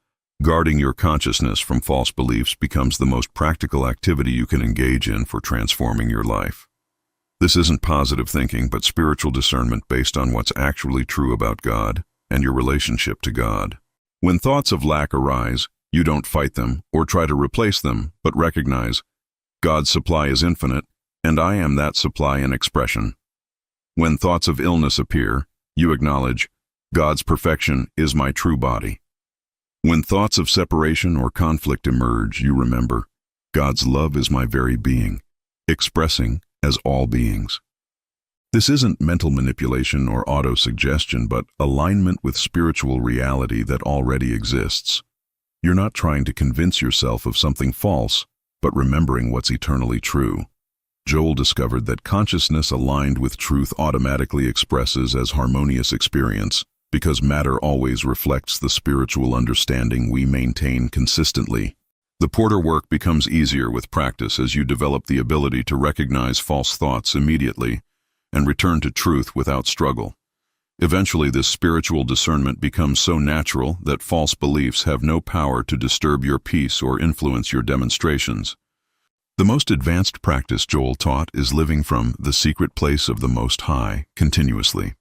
guarding your consciousness from false beliefs becomes the most practical activity you can engage in for transforming your life. This isn't positive thinking, but spiritual discernment based on what's actually true about God and your relationship to God. When thoughts of lack arise, you don't fight them or try to replace them, but recognize, God's supply is infinite, and I am that supply in expression. When thoughts of illness appear, you acknowledge, God's perfection is my true body. When thoughts of separation or conflict emerge, you remember, God's love is my very being, expressing as all beings. This isn't mental manipulation or auto-suggestion, but alignment with spiritual reality that already exists. You're not trying to convince yourself of something false, but remembering what's eternally true. Joel discovered that consciousness aligned with truth automatically expresses as harmonious experience, because matter always reflects the spiritual understanding we maintain consistently. The porter work becomes easier with practice as you develop the ability to recognize false thoughts immediately and return to truth without struggle. Eventually, this spiritual discernment becomes so natural that false beliefs have no power to disturb your peace or influence your demonstrations. The most advanced practice Joel taught is living from the secret place of the Most High continuously.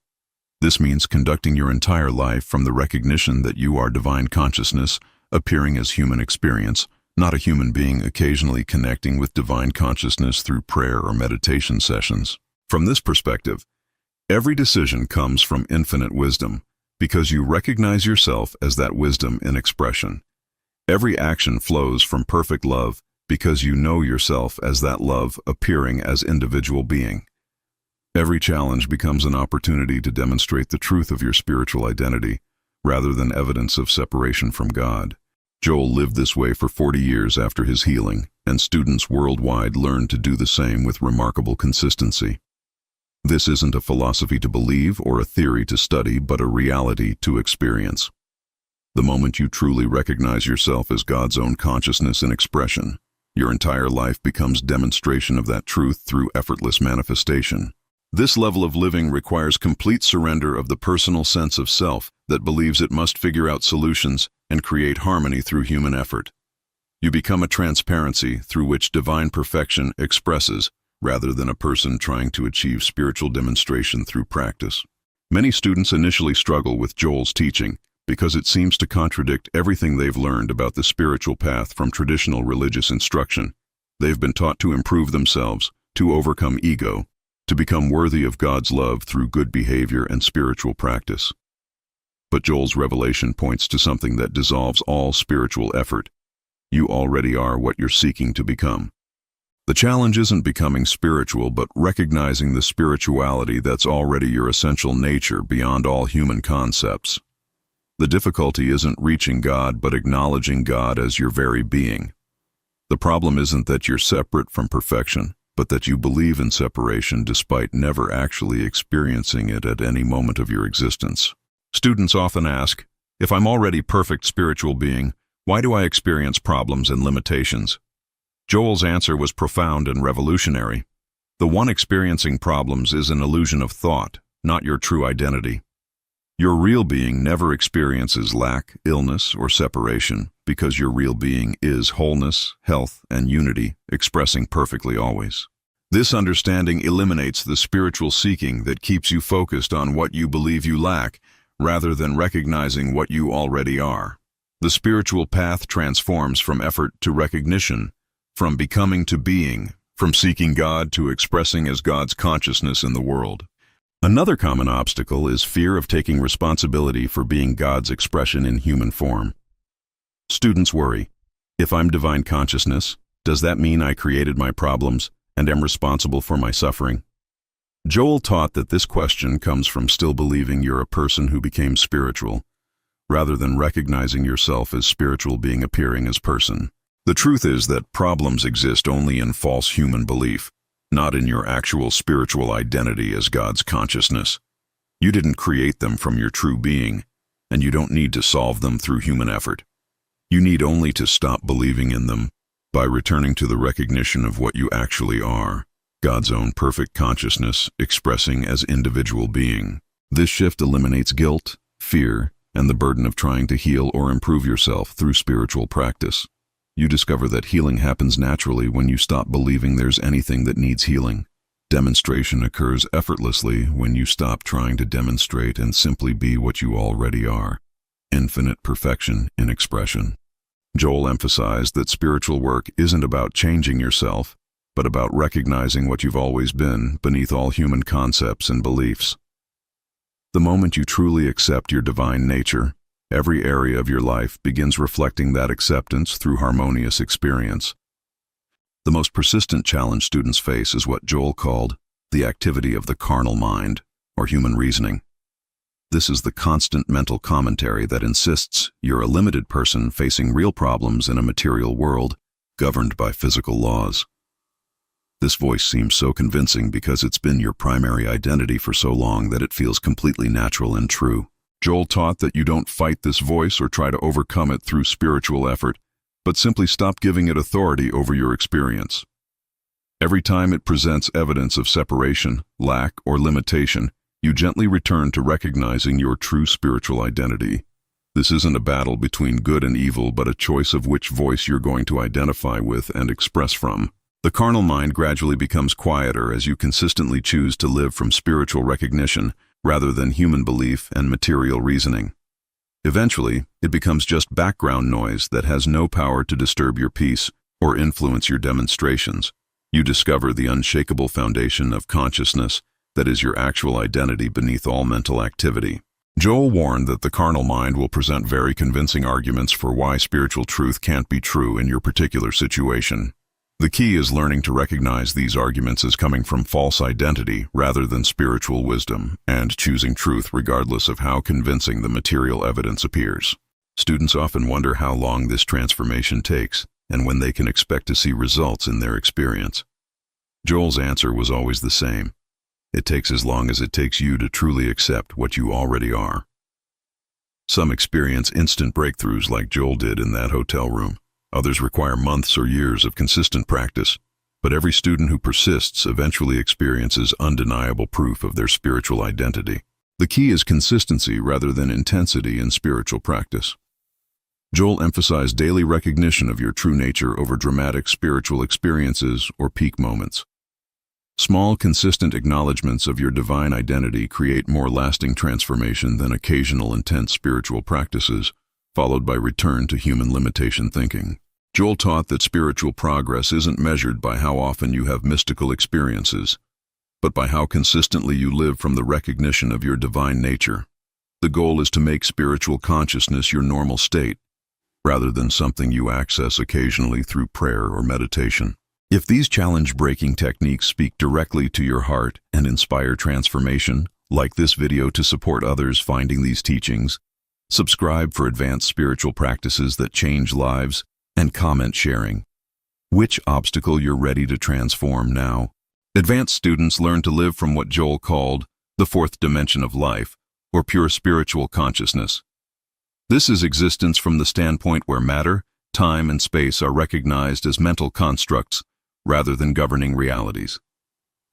This means conducting your entire life from the recognition that you are divine consciousness, appearing as human experience, not a human being occasionally connecting with divine consciousness through prayer or meditation sessions. From this perspective, every decision comes from infinite wisdom, because you recognize yourself as that wisdom in expression. Every action flows from perfect love, because you know yourself as that love appearing as individual being. Every challenge becomes an opportunity to demonstrate the truth of your spiritual identity, rather than evidence of separation from God. Joel lived this way for 40 years after his healing, and students worldwide learned to do the same with remarkable consistency. This isn't a philosophy to believe or a theory to study, but a reality to experience. The moment you truly recognize yourself as God's own consciousness and expression, your entire life becomes demonstration of that truth through effortless manifestation. This level of living requires complete surrender of the personal sense of self that believes it must figure out solutions and create harmony through human effort. You become a transparency through which divine perfection expresses, rather than a person trying to achieve spiritual demonstration through practice. Many students initially struggle with Joel's teaching because it seems to contradict everything they've learned about the spiritual path from traditional religious instruction. They've been taught to improve themselves, to overcome ego, to become worthy of God's love through good behavior and spiritual practice. But Joel's revelation points to something that dissolves all spiritual effort. You already are what you're seeking to become. The challenge isn't becoming spiritual, but recognizing the spirituality that's already your essential nature beyond all human concepts. The difficulty isn't reaching God, but acknowledging God as your very being. The problem isn't that you're separate from perfection, but that you believe in separation despite never actually experiencing it at any moment of your existence. Students often ask, if I'm already perfect spiritual being, why do I experience problems and limitations? Joel's answer was profound and revolutionary. The one experiencing problems is an illusion of thought, not your true identity. Your real being never experiences lack, illness, or separation, because your real being is wholeness, health, and unity, expressing perfectly always. This understanding eliminates the spiritual seeking that keeps you focused on what you believe you lack, rather than recognizing what you already are. The spiritual path transforms from effort to recognition, from becoming to being, from seeking God to expressing as God's consciousness in the world. Another common obstacle is fear of taking responsibility for being God's expression in human form. Students worry, if I'm divine consciousness, does that mean I created my problems and am responsible for my suffering? Joel taught that this question comes from still believing you're a person who became spiritual, rather than recognizing yourself as spiritual being appearing as person. The truth is that problems exist only in false human belief, not in your actual spiritual identity as God's consciousness. You didn't create them from your true being, and you don't need to solve them through human effort. You need only to stop believing in them by returning to the recognition of what you actually are, God's own perfect consciousness expressing as individual being. This shift eliminates guilt, fear, and the burden of trying to heal or improve yourself through spiritual practice. You discover that healing happens naturally when you stop believing there's anything that needs healing. Demonstration occurs effortlessly when you stop trying to demonstrate and simply be what you already are. Infinite perfection in expression. Joel emphasized that spiritual work isn't about changing yourself, but about recognizing what you've always been beneath all human concepts and beliefs. The moment you truly accept your divine nature, every area of your life begins reflecting that acceptance through harmonious experience. The most persistent challenge students face is what Joel called the activity of the carnal mind, or human reasoning. This is the constant mental commentary that insists you're a limited person facing real problems in a material world governed by physical laws. This voice seems so convincing because it's been your primary identity for so long that it feels completely natural and true. Joel taught that you don't fight this voice or try to overcome it through spiritual effort, but simply stop giving it authority over your experience. Every time it presents evidence of separation, lack, or limitation, you gently return to recognizing your true spiritual identity. This isn't a battle between good and evil, but a choice of which voice you're going to identify with and express from. The carnal mind gradually becomes quieter as you consistently choose to live from spiritual recognition rather than human belief and material reasoning. Eventually, it becomes just background noise that has no power to disturb your peace or influence your demonstrations. You discover the unshakable foundation of consciousness that is your actual identity beneath all mental activity. Joel warned that the carnal mind will present very convincing arguments for why spiritual truth can't be true in your particular situation. The key is learning to recognize these arguments as coming from false identity rather than spiritual wisdom, and choosing truth regardless of how convincing the material evidence appears. Students often wonder how long this transformation takes and when they can expect to see results in their experience. Joel's answer was always the same. It takes as long as it takes you to truly accept what you already are. Some experience instant breakthroughs like Joel did in that hotel room. Others require months or years of consistent practice. But every student who persists eventually experiences undeniable proof of their spiritual identity. The key is consistency rather than intensity in spiritual practice. Joel emphasized daily recognition of your true nature over dramatic spiritual experiences or peak moments. Small, consistent acknowledgments of your divine identity create more lasting transformation than occasional intense spiritual practices, followed by return to human limitation thinking. Joel taught that spiritual progress isn't measured by how often you have mystical experiences, but by how consistently you live from the recognition of your divine nature. The goal is to make spiritual consciousness your normal state, rather than something you access occasionally through prayer or meditation. If these challenge-breaking techniques speak directly to your heart and inspire transformation, like this video to support others finding these teachings, subscribe for advanced spiritual practices that change lives, and comment sharing which obstacle you're ready to transform now. Advanced students learn to live from what Joel called the fourth dimension of life, or pure spiritual consciousness. This is existence from the standpoint where matter, time, and space are recognized as mental constructs rather than governing realities.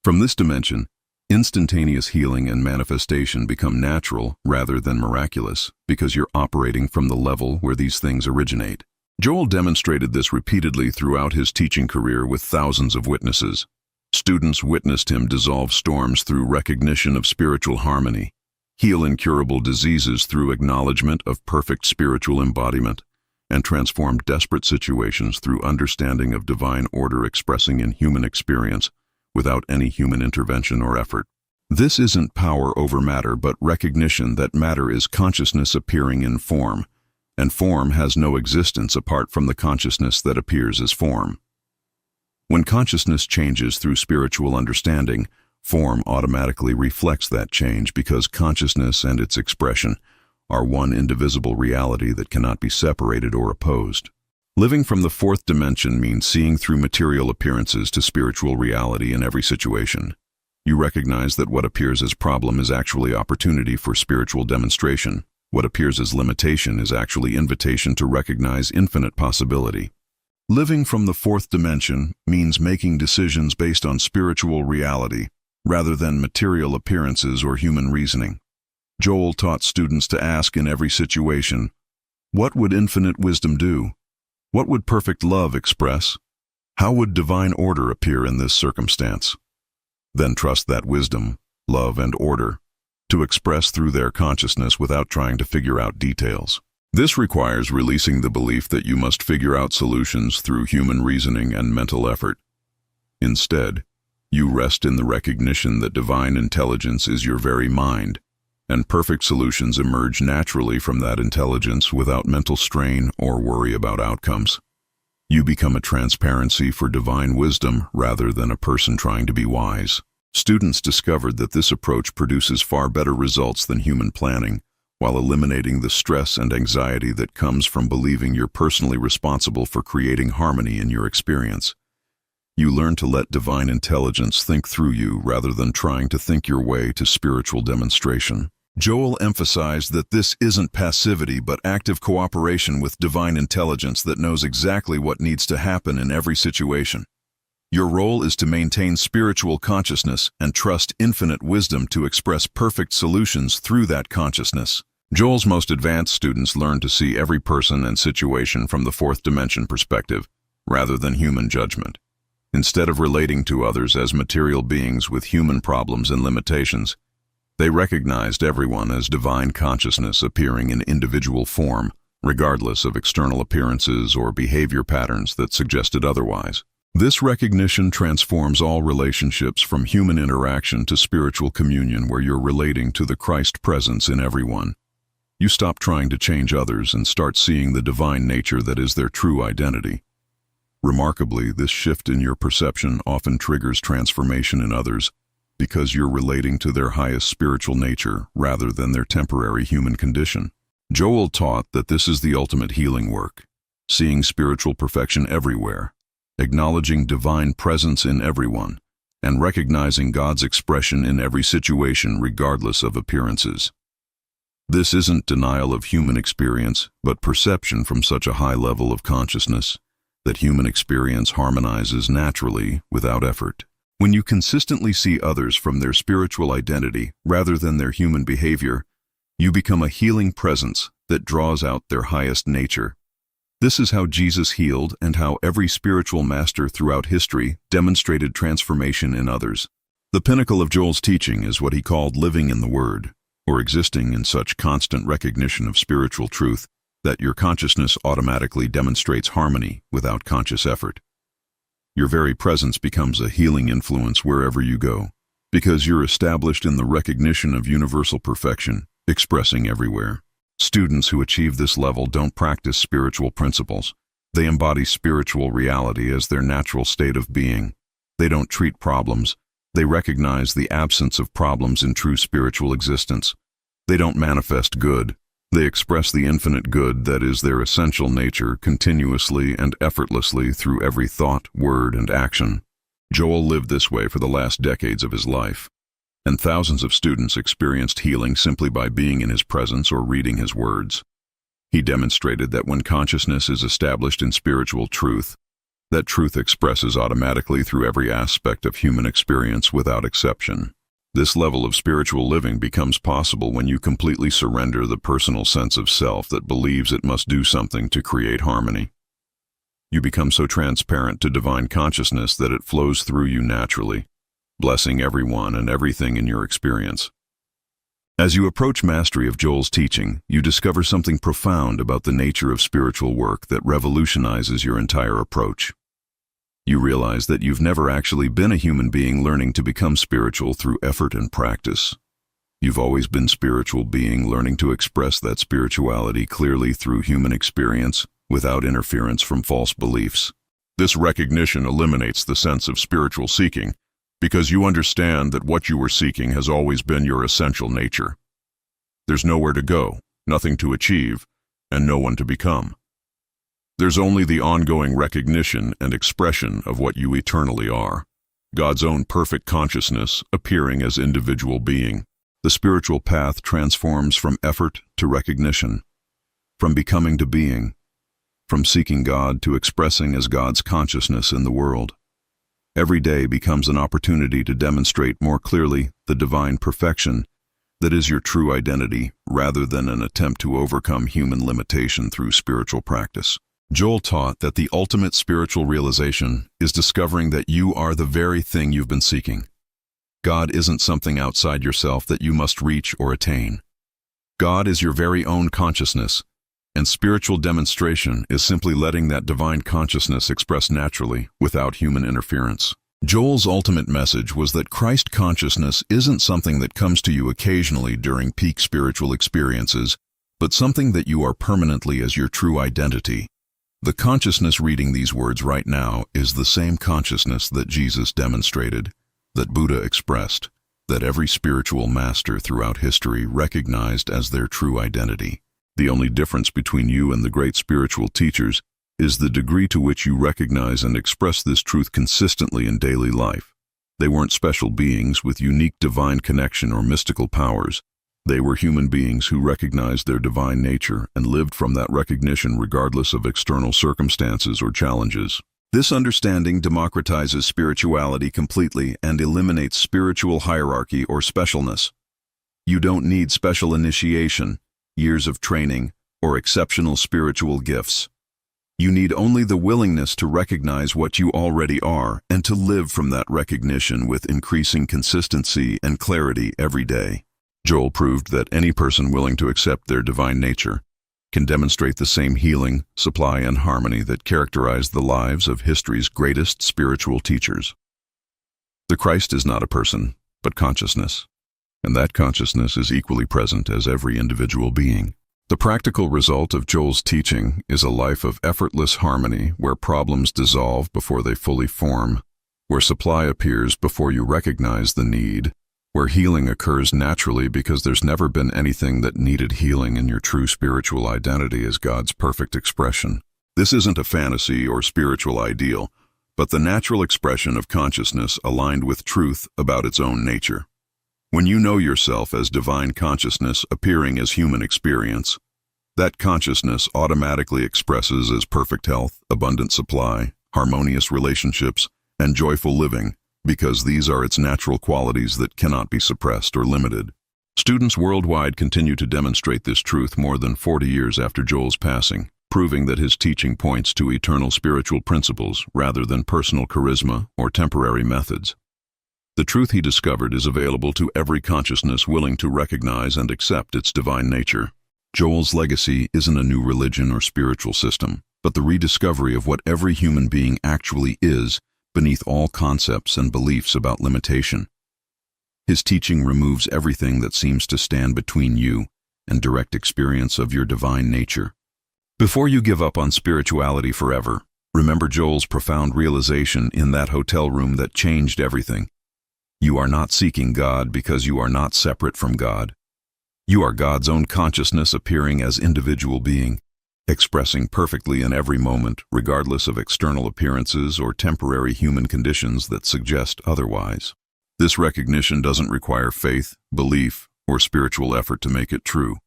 From this dimension, instantaneous healing and manifestation become natural rather than miraculous because you're operating from the level where these things originate. Joel demonstrated this repeatedly throughout his teaching career with thousands of witnesses. Students witnessed him dissolve storms through recognition of spiritual harmony, heal incurable diseases through acknowledgement of perfect spiritual embodiment, and transform desperate situations through understanding of divine order expressing in human experience without any human intervention or effort. This isn't power over matter, but recognition that matter is consciousness appearing in form, and form has no existence apart from the consciousness that appears as form. When consciousness changes through spiritual understanding, form automatically reflects that change because consciousness and its expression are one indivisible reality that cannot be separated or opposed. Living from the fourth dimension means seeing through material appearances to spiritual reality in every situation. You recognize that what appears as problem is actually opportunity for spiritual demonstration. What appears as limitation is actually invitation to recognize infinite possibility. Living from the fourth dimension means making decisions based on spiritual reality rather than material appearances or human reasoning. Joel taught students to ask in every situation, what would infinite wisdom do? What would perfect love express? How would divine order appear in this circumstance? Then trust that wisdom, love, and order to express through their consciousness without trying to figure out details. This requires releasing the belief that you must figure out solutions through human reasoning and mental effort. Instead, you rest in the recognition that divine intelligence is your very mind, and perfect solutions emerge naturally from that intelligence without mental strain or worry about outcomes. You become a transparency for divine wisdom rather than a person trying to be wise. Students discovered that this approach produces far better results than human planning, while eliminating the stress and anxiety that comes from believing you're personally responsible for creating harmony in your experience. You learn to let divine intelligence think through you rather than trying to think your way to spiritual demonstration. Joel emphasized that this isn't passivity but active cooperation with divine intelligence that knows exactly what needs to happen in every situation. Your role is to maintain spiritual consciousness and trust infinite wisdom to express perfect solutions through that consciousness. Joel's most advanced students learn to see every person and situation from the fourth dimension perspective, rather than human judgment. Instead of relating to others as material beings with human problems and limitations, they recognized everyone as divine consciousness appearing in individual form, regardless of external appearances or behavior patterns that suggested otherwise. This recognition transforms all relationships from human interaction to spiritual communion where you're relating to the Christ presence in everyone. You stop trying to change others and start seeing the divine nature that is their true identity. Remarkably, this shift in your perception often triggers transformation in others because you're relating to their highest spiritual nature rather than their temporary human condition. Joel taught that this is the ultimate healing work, seeing spiritual perfection everywhere, acknowledging divine presence in everyone, and recognizing God's expression in every situation regardless of appearances. This isn't denial of human experience, but perception from such a high level of consciousness that human experience harmonizes naturally without effort. When you consistently see others from their spiritual identity rather than their human behavior, you become a healing presence that draws out their highest nature. This is how Jesus healed and how every spiritual master throughout history demonstrated transformation in others. The pinnacle of Joel's teaching is what he called living in the Word, or existing in such constant recognition of spiritual truth that your consciousness automatically demonstrates harmony without conscious effort. Your very presence becomes a healing influence wherever you go, because you're established in the recognition of universal perfection, expressing everywhere. Students who achieve this level don't practice spiritual principles. They embody spiritual reality as their natural state of being. They don't treat problems. They recognize the absence of problems in true spiritual existence. They don't manifest good. They express the infinite good that is their essential nature continuously and effortlessly through every thought, word, and action. Joel lived this way for the last decades of his life, and thousands of students experienced healing simply by being in his presence or reading his words. He demonstrated that when consciousness is established in spiritual truth, that truth expresses automatically through every aspect of human experience without exception. This level of spiritual living becomes possible when you completely surrender the personal sense of self that believes it must do something to create harmony. You become so transparent to divine consciousness that it flows through you naturally, blessing everyone and everything in your experience. As you approach mastery of Joel's teaching, you discover something profound about the nature of spiritual work that revolutionizes your entire approach. You realize that you've never actually been a human being learning to become spiritual through effort and practice. You've always been a spiritual being learning to express that spirituality clearly through human experience, without interference from false beliefs. This recognition eliminates the sense of spiritual seeking, because you understand that what you were seeking has always been your essential nature. There's nowhere to go, nothing to achieve, and no one to become. There's only the ongoing recognition and expression of what you eternally are, God's own perfect consciousness appearing as individual being. The spiritual path transforms from effort to recognition, from becoming to being, from seeking God to expressing as God's consciousness in the world. Every day becomes an opportunity to demonstrate more clearly the divine perfection that is your true identity, rather than an attempt to overcome human limitation through spiritual practice. Joel taught that the ultimate spiritual realization is discovering that you are the very thing you've been seeking. God isn't something outside yourself that you must reach or attain. God is your very own consciousness, and spiritual demonstration is simply letting that divine consciousness express naturally without human interference. Joel's ultimate message was that Christ consciousness isn't something that comes to you occasionally during peak spiritual experiences, but something that you are permanently as your true identity. The consciousness reading these words right now is the same consciousness that Jesus demonstrated, that Buddha expressed, that every spiritual master throughout history recognized as their true identity. The only difference between you and the great spiritual teachers is the degree to which you recognize and express this truth consistently in daily life. They weren't special beings with unique divine connection or mystical powers. They were human beings who recognized their divine nature and lived from that recognition regardless of external circumstances or challenges. This understanding democratizes spirituality completely and eliminates spiritual hierarchy or specialness. You don't need special initiation, years of training, or exceptional spiritual gifts. You need only the willingness to recognize what you already are and to live from that recognition with increasing consistency and clarity every day. Joel proved that any person willing to accept their divine nature can demonstrate the same healing, supply, and harmony that characterized the lives of history's greatest spiritual teachers. The Christ is not a person, but consciousness, and that consciousness is equally present as every individual being. The practical result of Joel's teaching is a life of effortless harmony where problems dissolve before they fully form, where supply appears before you recognize the need, where healing occurs naturally because there's never been anything that needed healing, and your true spiritual identity is God's perfect expression. This isn't a fantasy or spiritual ideal, but the natural expression of consciousness aligned with truth about its own nature. When you know yourself as divine consciousness appearing as human experience, that consciousness automatically expresses as perfect health, abundant supply, harmonious relationships, and joyful living, because these are its natural qualities that cannot be suppressed or limited. Students worldwide continue to demonstrate this truth more than 40 years after Joel's passing, proving that his teaching points to eternal spiritual principles rather than personal charisma or temporary methods. The truth he discovered is available to every consciousness willing to recognize and accept its divine nature. Joel's legacy isn't a new religion or spiritual system, but the rediscovery of what every human being actually is beneath all concepts and beliefs about limitation. His teaching removes everything that seems to stand between you and direct experience of your divine nature. Before you give up on spirituality forever, remember Joel's profound realization in that hotel room that changed everything. You are not seeking God because you are not separate from God. You are God's own consciousness appearing as individual being, expressing perfectly in every moment, regardless of external appearances or temporary human conditions that suggest otherwise. This recognition doesn't require faith, belief, or spiritual effort to make it true.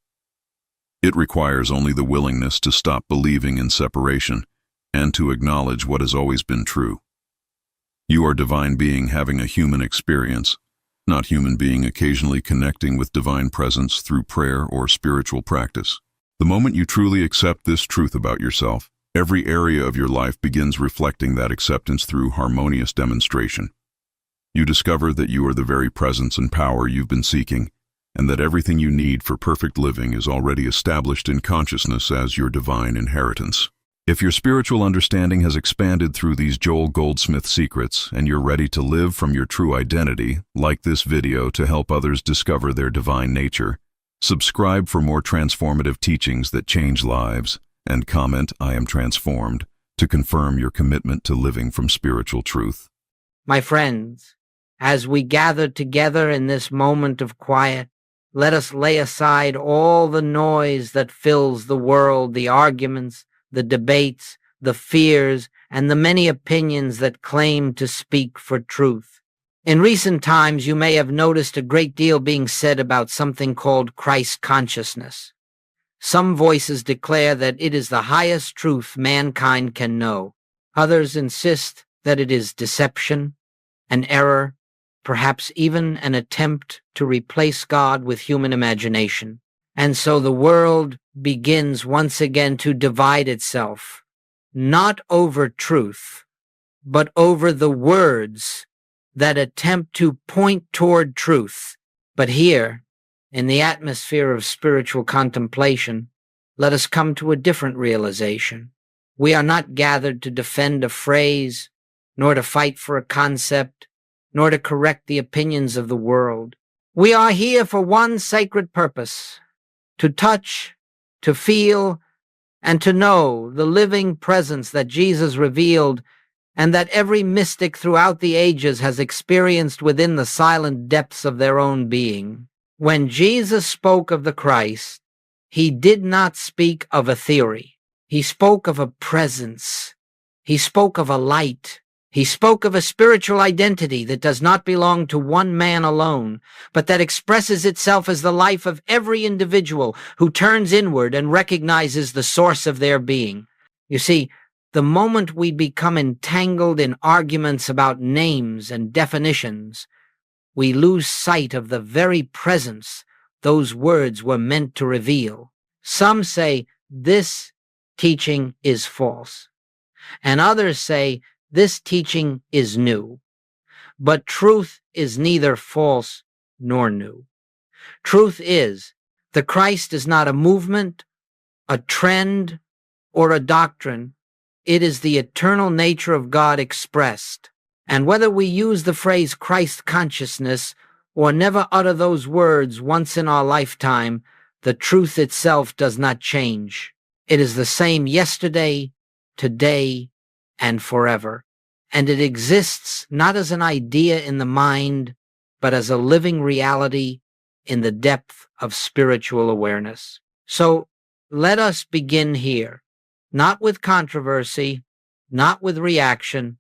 It requires only the willingness to stop believing in separation and to acknowledge what has always been true. You are divine being having a human experience, not human being occasionally connecting with divine presence through prayer or spiritual practice. The moment you truly accept this truth about yourself, every area of your life begins reflecting that acceptance through harmonious demonstration. You discover that you are the very presence and power you've been seeking, and that everything you need for perfect living is already established in consciousness as your divine inheritance. If your spiritual understanding has expanded through these Joel Goldsmith secrets and you're ready to live from your true identity, like this video to help others discover their divine nature, subscribe for more transformative teachings that change lives, and comment "I am transformed" to confirm your commitment to living from spiritual truth. My friends, as we gather together in this moment of quiet, let us lay aside all the noise that fills the world, the arguments, the debates, the fears, and the many opinions that claim to speak for truth. In recent times, you may have noticed a great deal being said about something called Christ consciousness. Some voices declare that it is the highest truth mankind can know. Others insist that it is deception, an error, perhaps even an attempt to replace God with human imagination. And so the world begins once again to divide itself, not over truth, but over the words that attempt to point toward truth. But here, in the atmosphere of spiritual contemplation, let us come to a different realization. We are not gathered to defend a phrase, nor to fight for a concept, nor to correct the opinions of the world. We are here for one sacred purpose: to touch, to feel, and to know the living presence that Jesus revealed and that every mystic throughout the ages has experienced within the silent depths of their own being. When Jesus spoke of the Christ, he did not speak of a theory. He spoke of a presence. He spoke of a light. He spoke of a spiritual identity that does not belong to one man alone, but that expresses itself as the life of every individual who turns inward and recognizes the source of their being. You see, the moment we become entangled in arguments about names and definitions, we lose sight of the very presence those words were meant to reveal. Some say this teaching is false, and others say this teaching is new. But truth is neither false nor new. Truth is, the Christ is not a movement, a trend, or a doctrine. It is the eternal nature of God expressed. And whether we use the phrase Christ consciousness or never utter those words once in our lifetime, the truth itself does not change. It is the same yesterday, today, and forever. And it exists not as an idea in the mind, but as a living reality in the depth of spiritual awareness. So let us begin here, not with controversy, not with reaction,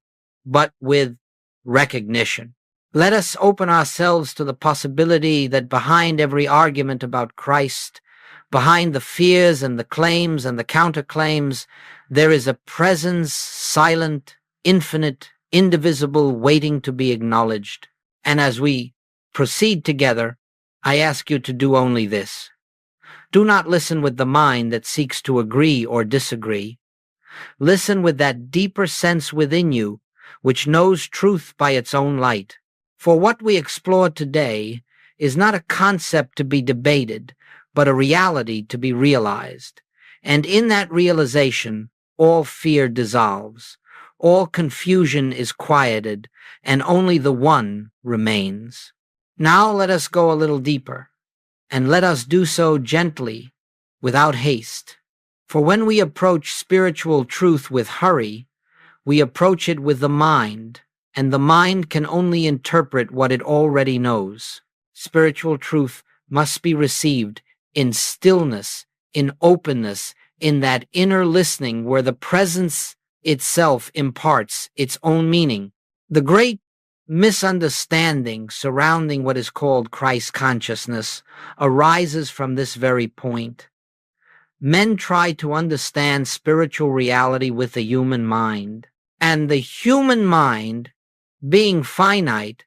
but with recognition. Let us open ourselves to the possibility that behind every argument about Christ, behind the fears and the claims and the counterclaims, there is a presence, silent, infinite, indivisible, waiting to be acknowledged. And as we proceed together, I ask you to do only this. Do not listen with the mind that seeks to agree or disagree. Listen with that deeper sense within you, which knows truth by its own light. For what we explore today is not a concept to be debated, but a reality to be realized. And in that realization, all fear dissolves, all confusion is quieted, and only the one remains. Now let us go a little deeper, and let us do so gently, without haste. For when we approach spiritual truth with hurry, we approach it with the mind, and the mind can only interpret what it already knows. Spiritual truth must be received in stillness, in openness, in that inner listening where the presence itself imparts its own meaning. The great misunderstanding surrounding what is called Christ consciousness arises from this very point. Men try to understand spiritual reality with the human mind, and the human mind, being finite,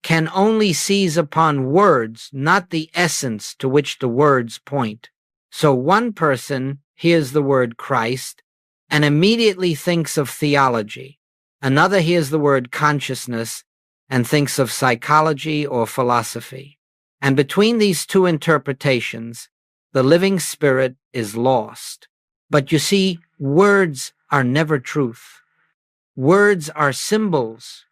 can only seize upon words, not the essence to which the words point. So one person hears the word Christ and immediately thinks of theology. Another hears the word consciousness and thinks of psychology or philosophy. And between these two interpretations, the living spirit is lost. But you see, words are never truth. Words are symbols.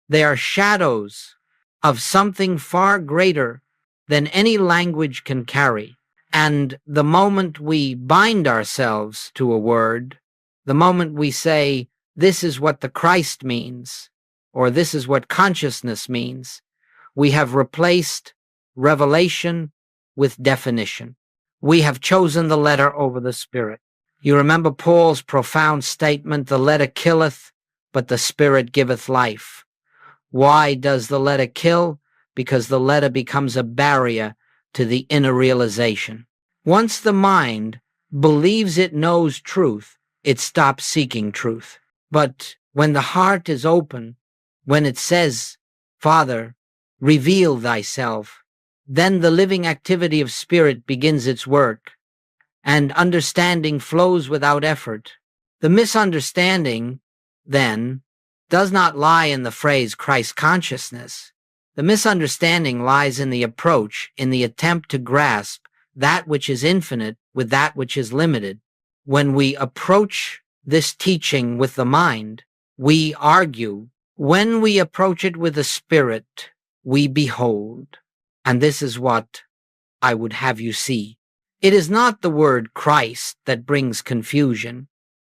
They are shadows of something far greater than any language can carry. And the moment we bind ourselves to a word, the moment we say, this is what the Christ means, or this is what consciousness means, we have replaced revelation with definition. We have chosen the letter over the spirit. You remember Paul's profound statement, the letter killeth, but the spirit giveth life. Why does the letter kill? Because the letter becomes a barrier to the inner realization. Once the mind believes it knows truth, it stops seeking truth. But when the heart is open, when it says, Father, reveal thyself, then the living activity of spirit begins its work, and understanding flows without effort. The misunderstanding, then, does not lie in the phrase Christ consciousness. The misunderstanding lies in the approach, in the attempt to grasp that which is infinite with that which is limited. When we approach this teaching with the mind, we argue. When we approach it with the spirit, we behold. And this is what I would have you see. It is not the word Christ that brings confusion.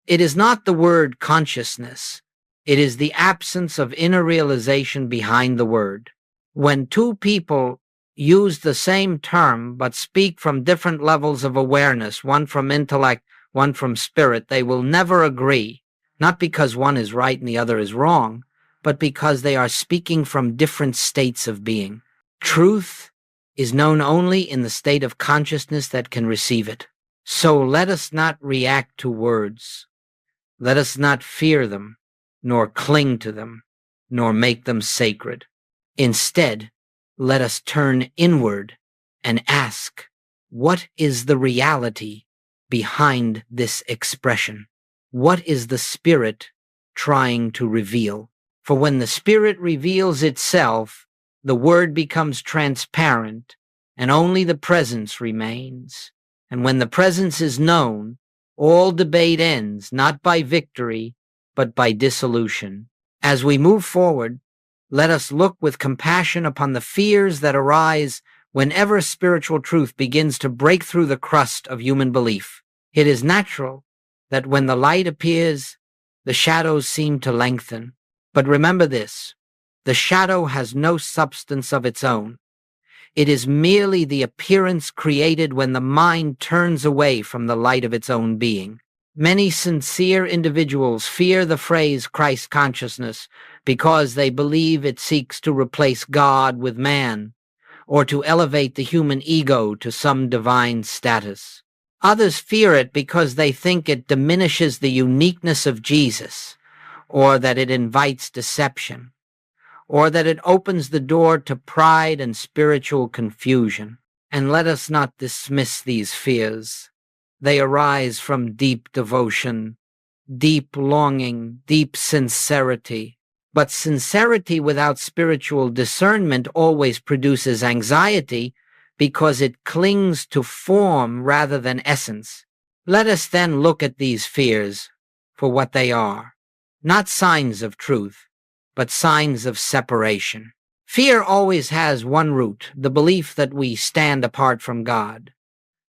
It is not the word consciousness. It is the absence of inner realization behind the word. When two people use the same term but speak from different levels of awareness, one from intellect, one from spirit, they will never agree, not because one is right and the other is wrong, but because they are speaking from different states of being. Truth is known only in the state of consciousness that can receive it. So let us not react to words. Let us not fear them, nor cling to them, nor make them sacred. Instead, let us turn inward and ask, what is the reality behind this expression? What is the spirit trying to reveal? For when the spirit reveals itself, the word becomes transparent, and only the presence remains. And when the presence is known, all debate ends, not by victory, but by dissolution. As we move forward, let us look with compassion upon the fears that arise whenever spiritual truth begins to break through the crust of human belief. It is natural that when the light appears, the shadows seem to lengthen. But remember this, the shadow has no substance of its own. It is merely the appearance created when the mind turns away from the light of its own being. Many sincere individuals fear the phrase Christ consciousness because they believe it seeks to replace God with man, or to elevate the human ego to some divine status. Others fear it because they think it diminishes the uniqueness of Jesus, or that it invites deception, or that it opens the door to pride and spiritual confusion. And let us not dismiss these fears. They arise from deep devotion, deep longing, deep sincerity. But sincerity without spiritual discernment always produces anxiety because it clings to form rather than essence. Let us then look at these fears for what they are, not signs of truth, but signs of separation. Fear always has one root, the belief that we stand apart from God,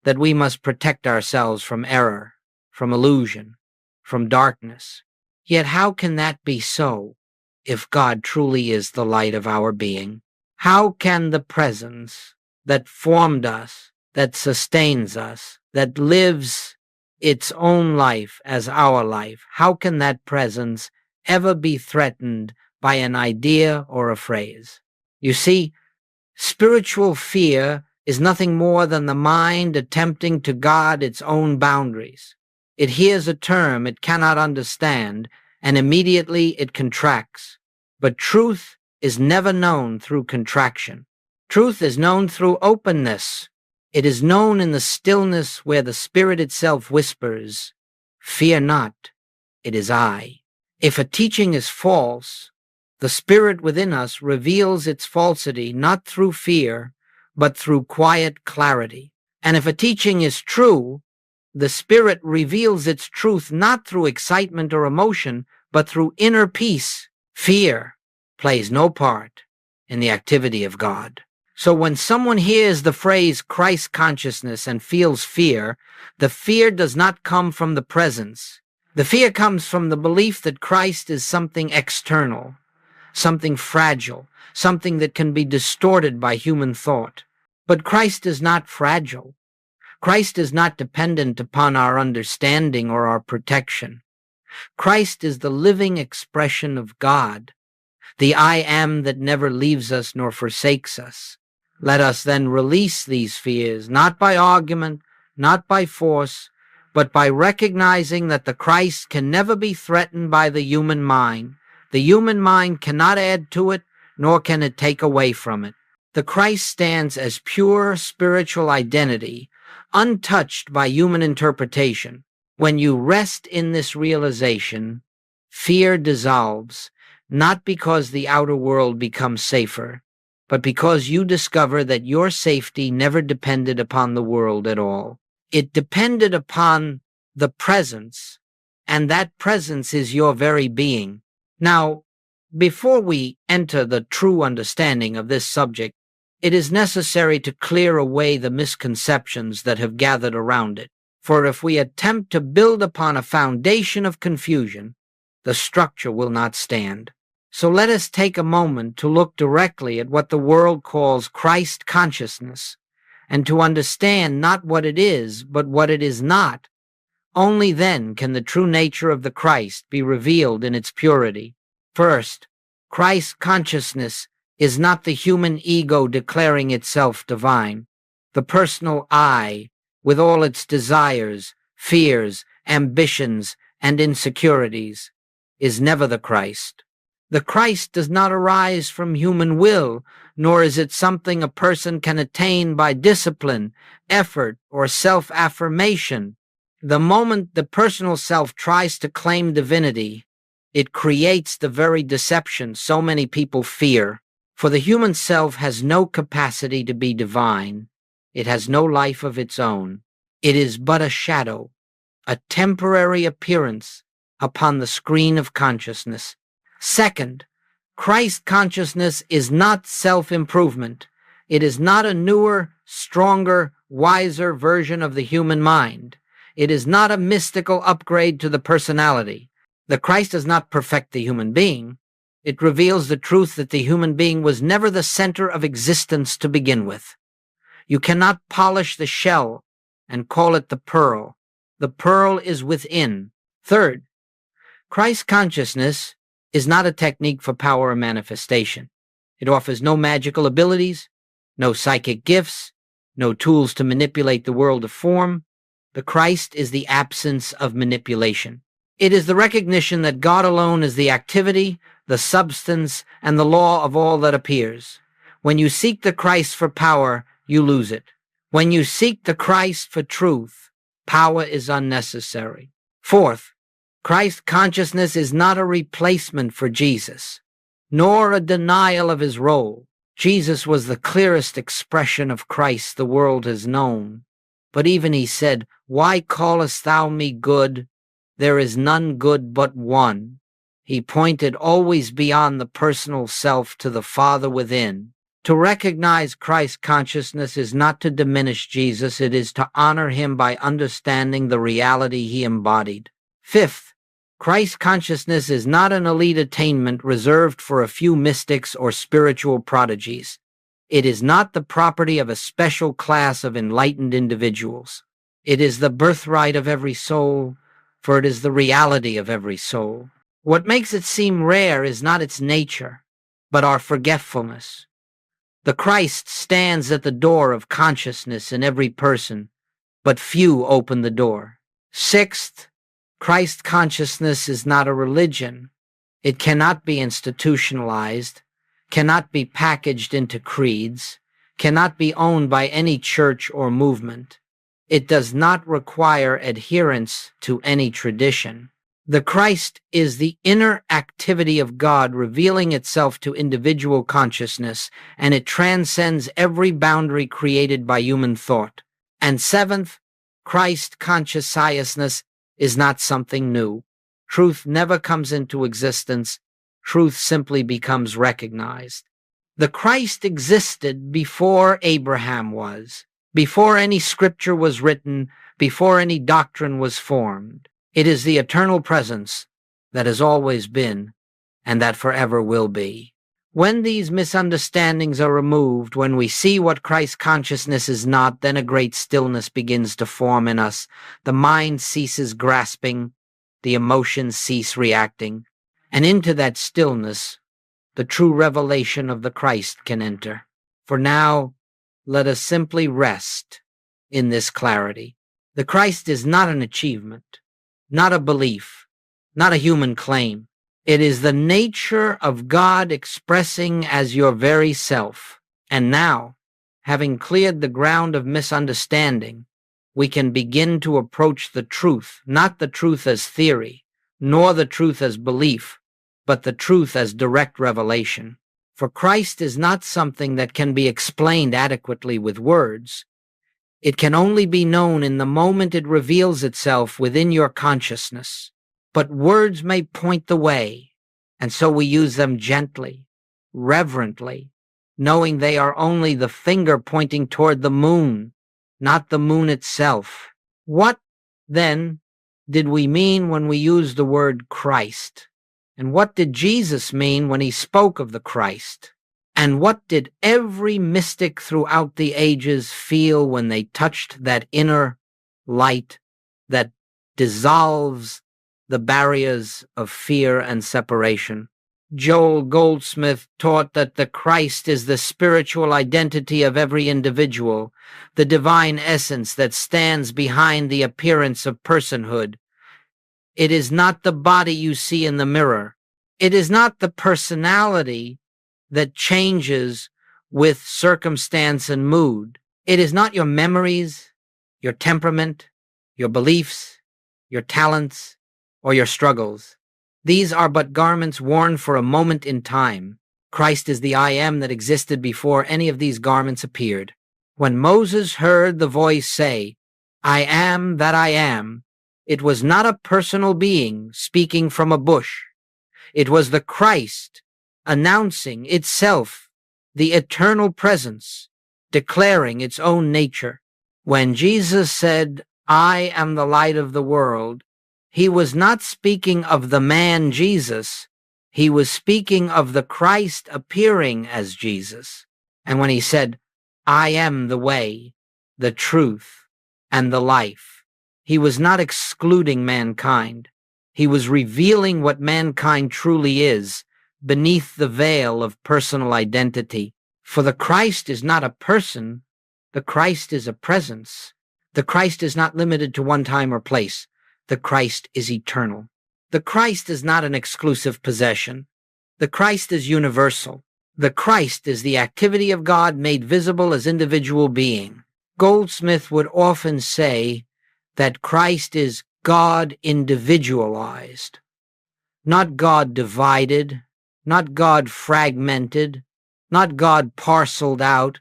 that we must protect ourselves from error, from illusion, from darkness. Yet how can that be so if God truly is the light of our being? How can the presence that formed us, that sustains us, that lives its own life as our life, how can that presence ever be threatened by an idea or a phrase? You see, spiritual fear is nothing more than the mind attempting to guard its own boundaries. It hears a term it cannot understand, and immediately it contracts. But truth is never known through contraction. Truth is known through openness. It is known in the stillness where the Spirit itself whispers, "Fear not, it is I." If a teaching is false, the Spirit within us reveals its falsity not through fear, but through quiet clarity. And if a teaching is true, the Spirit reveals its truth not through excitement or emotion, but through inner peace. Fear plays no part in the activity of God. So when someone hears the phrase Christ consciousness and feels fear, the fear does not come from the presence. The fear comes from the belief that Christ is something external, something fragile, something that can be distorted by human thought. But Christ is not fragile. Christ is not dependent upon our understanding or our protection. Christ is the living expression of God, the I am that never leaves us nor forsakes us. Let us then release these fears, not by argument, not by force, but by recognizing that the Christ can never be threatened by the human mind. The human mind cannot add to it, nor can it take away from it. The Christ stands as pure spiritual identity, untouched by human interpretation. When you rest in this realization, fear dissolves, not because the outer world becomes safer, but because you discover that your safety never depended upon the world at all. It depended upon the presence, and that presence is your very being. Now, before we enter the true understanding of this subject, it is necessary to clear away the misconceptions that have gathered around it. For if we attempt to build upon a foundation of confusion, the structure will not stand. So let us take a moment to look directly at what the world calls Christ consciousness, and to understand not what it is, but what it is not. Only then can the true nature of the Christ be revealed in its purity. First, Christ consciousness is not the human ego declaring itself divine. The personal I, with all its desires, fears, ambitions, and insecurities, is never the Christ. The Christ does not arise from human will, nor is it something a person can attain by discipline, effort, or self-affirmation. The moment the personal self tries to claim divinity, it creates the very deception so many people fear. For the human self has no capacity to be divine. It has no life of its own. It is but a shadow, a temporary appearance upon the screen of consciousness. Second, Christ consciousness is not self-improvement. It is not a newer, stronger, wiser version of the human mind. It is not a mystical upgrade to the personality. The Christ does not perfect the human being. It reveals the truth that the human being was never the center of existence to begin with. You cannot polish the shell and call it the pearl. The pearl is within. Third, Christ consciousness is not a technique for power or manifestation. It offers no magical abilities, no psychic gifts, no tools to manipulate the world of form. The Christ is the absence of manipulation. It is the recognition that God alone is the activity, the substance, and the law of all that appears. When you seek the Christ for power, you lose it. When you seek the Christ for truth, power is unnecessary. Fourth, Christ consciousness is not a replacement for Jesus, nor a denial of his role. Jesus was the clearest expression of Christ the world has known. But even he said, "Why callest thou me good? There is none good but one." He pointed always beyond the personal self to the Father within. To recognize Christ consciousness is not to diminish Jesus, it is to honor him by understanding the reality he embodied. Fifth, Christ consciousness is not an elite attainment reserved for a few mystics or spiritual prodigies. It is not the property of a special class of enlightened individuals. It is the birthright of every soul, for it is the reality of every soul. What makes it seem rare is not its nature, but our forgetfulness. The Christ stands at the door of consciousness in every person, but few open the door. Sixth, Christ consciousness is not a religion. It cannot be institutionalized, cannot be packaged into creeds, cannot be owned by any church or movement. It does not require adherence to any tradition. The Christ is the inner activity of God revealing itself to individual consciousness, and it transcends every boundary created by human thought. And seventh, Christ consciousness is not something new. Truth never comes into existence. Truth simply becomes recognized. The Christ existed before Abraham was, before any scripture was written, before any doctrine was formed. It is the eternal presence that has always been and that forever will be. When these misunderstandings are removed, when we see what Christ consciousness is not, then a great stillness begins to form in us. The mind ceases grasping, the emotions cease reacting, and into that stillness, the true revelation of the Christ can enter. For now, let us simply rest in this clarity. The Christ is not an achievement, not a belief, not a human claim. It is the nature of God expressing as your very self. And now, having cleared the ground of misunderstanding, we can begin to approach the truth, not the truth as theory, nor the truth as belief, but the truth as direct revelation. For Christ is not something that can be explained adequately with words. It can only be known in the moment it reveals itself within your consciousness. But words may point the way, and so we use them gently, reverently, knowing they are only the finger pointing toward the moon, not the moon itself. What, then, did we mean when we used the word Christ? And what did Jesus mean when he spoke of the Christ? And what did every mystic throughout the ages feel when they touched that inner light that dissolves the barriers of fear and separation? Joel Goldsmith taught that the Christ is the spiritual identity of every individual, the divine essence that stands behind the appearance of personhood. It is not the body you see in the mirror. It is not the personality that changes with circumstance and mood. It is not your memories, your temperament, your beliefs, your talents, or your struggles. These are but garments worn for a moment in time. Christ is the I am that existed before any of these garments appeared. When Moses heard the voice say, "I am that I am," it was not a personal being speaking from a bush. It was the Christ announcing itself, the eternal presence, declaring its own nature. When Jesus said, "I am the light of the world," he was not speaking of the man Jesus. He was speaking of the Christ appearing as Jesus. And when he said, "I am the way, the truth, and the life," he was not excluding mankind. He was revealing what mankind truly is beneath the veil of personal identity. For the Christ is not a person, the Christ is a presence. The Christ is not limited to one time or place. The Christ is eternal. The Christ is not an exclusive possession. The Christ is universal. The Christ is the activity of God made visible as individual being. Goldsmith would often say that Christ is God individualized, not God divided, not God fragmented, not God parceled out,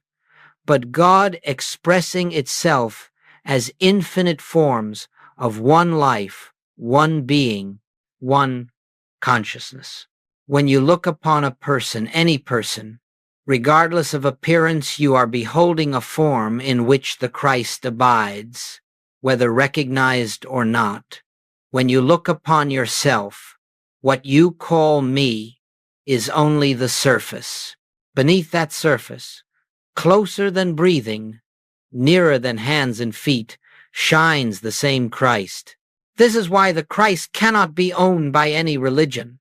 but God expressing itself as infinite forms of one life, one being, one consciousness. When you look upon a person, any person, regardless of appearance, you are beholding a form in which the Christ abides, whether recognized or not. When you look upon yourself, what you call me is only the surface. Beneath that surface, closer than breathing, nearer than hands and feet, shines the same Christ. This is why the Christ cannot be owned by any religion.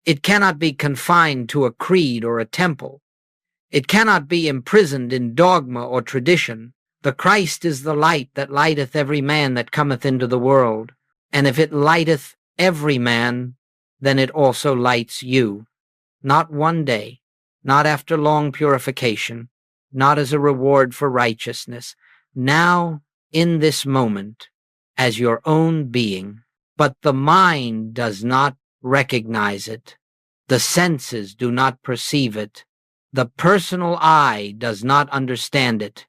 It cannot be confined to a creed or a temple. It cannot be imprisoned in dogma or tradition. The Christ is the light that lighteth every man that cometh into the world. And if it lighteth every man, then it also lights you. Not one day, not after long purification, not as a reward for righteousness, now, in this moment, as your own being. But the mind does not recognize it. The senses do not perceive it. The personal eye does not understand it.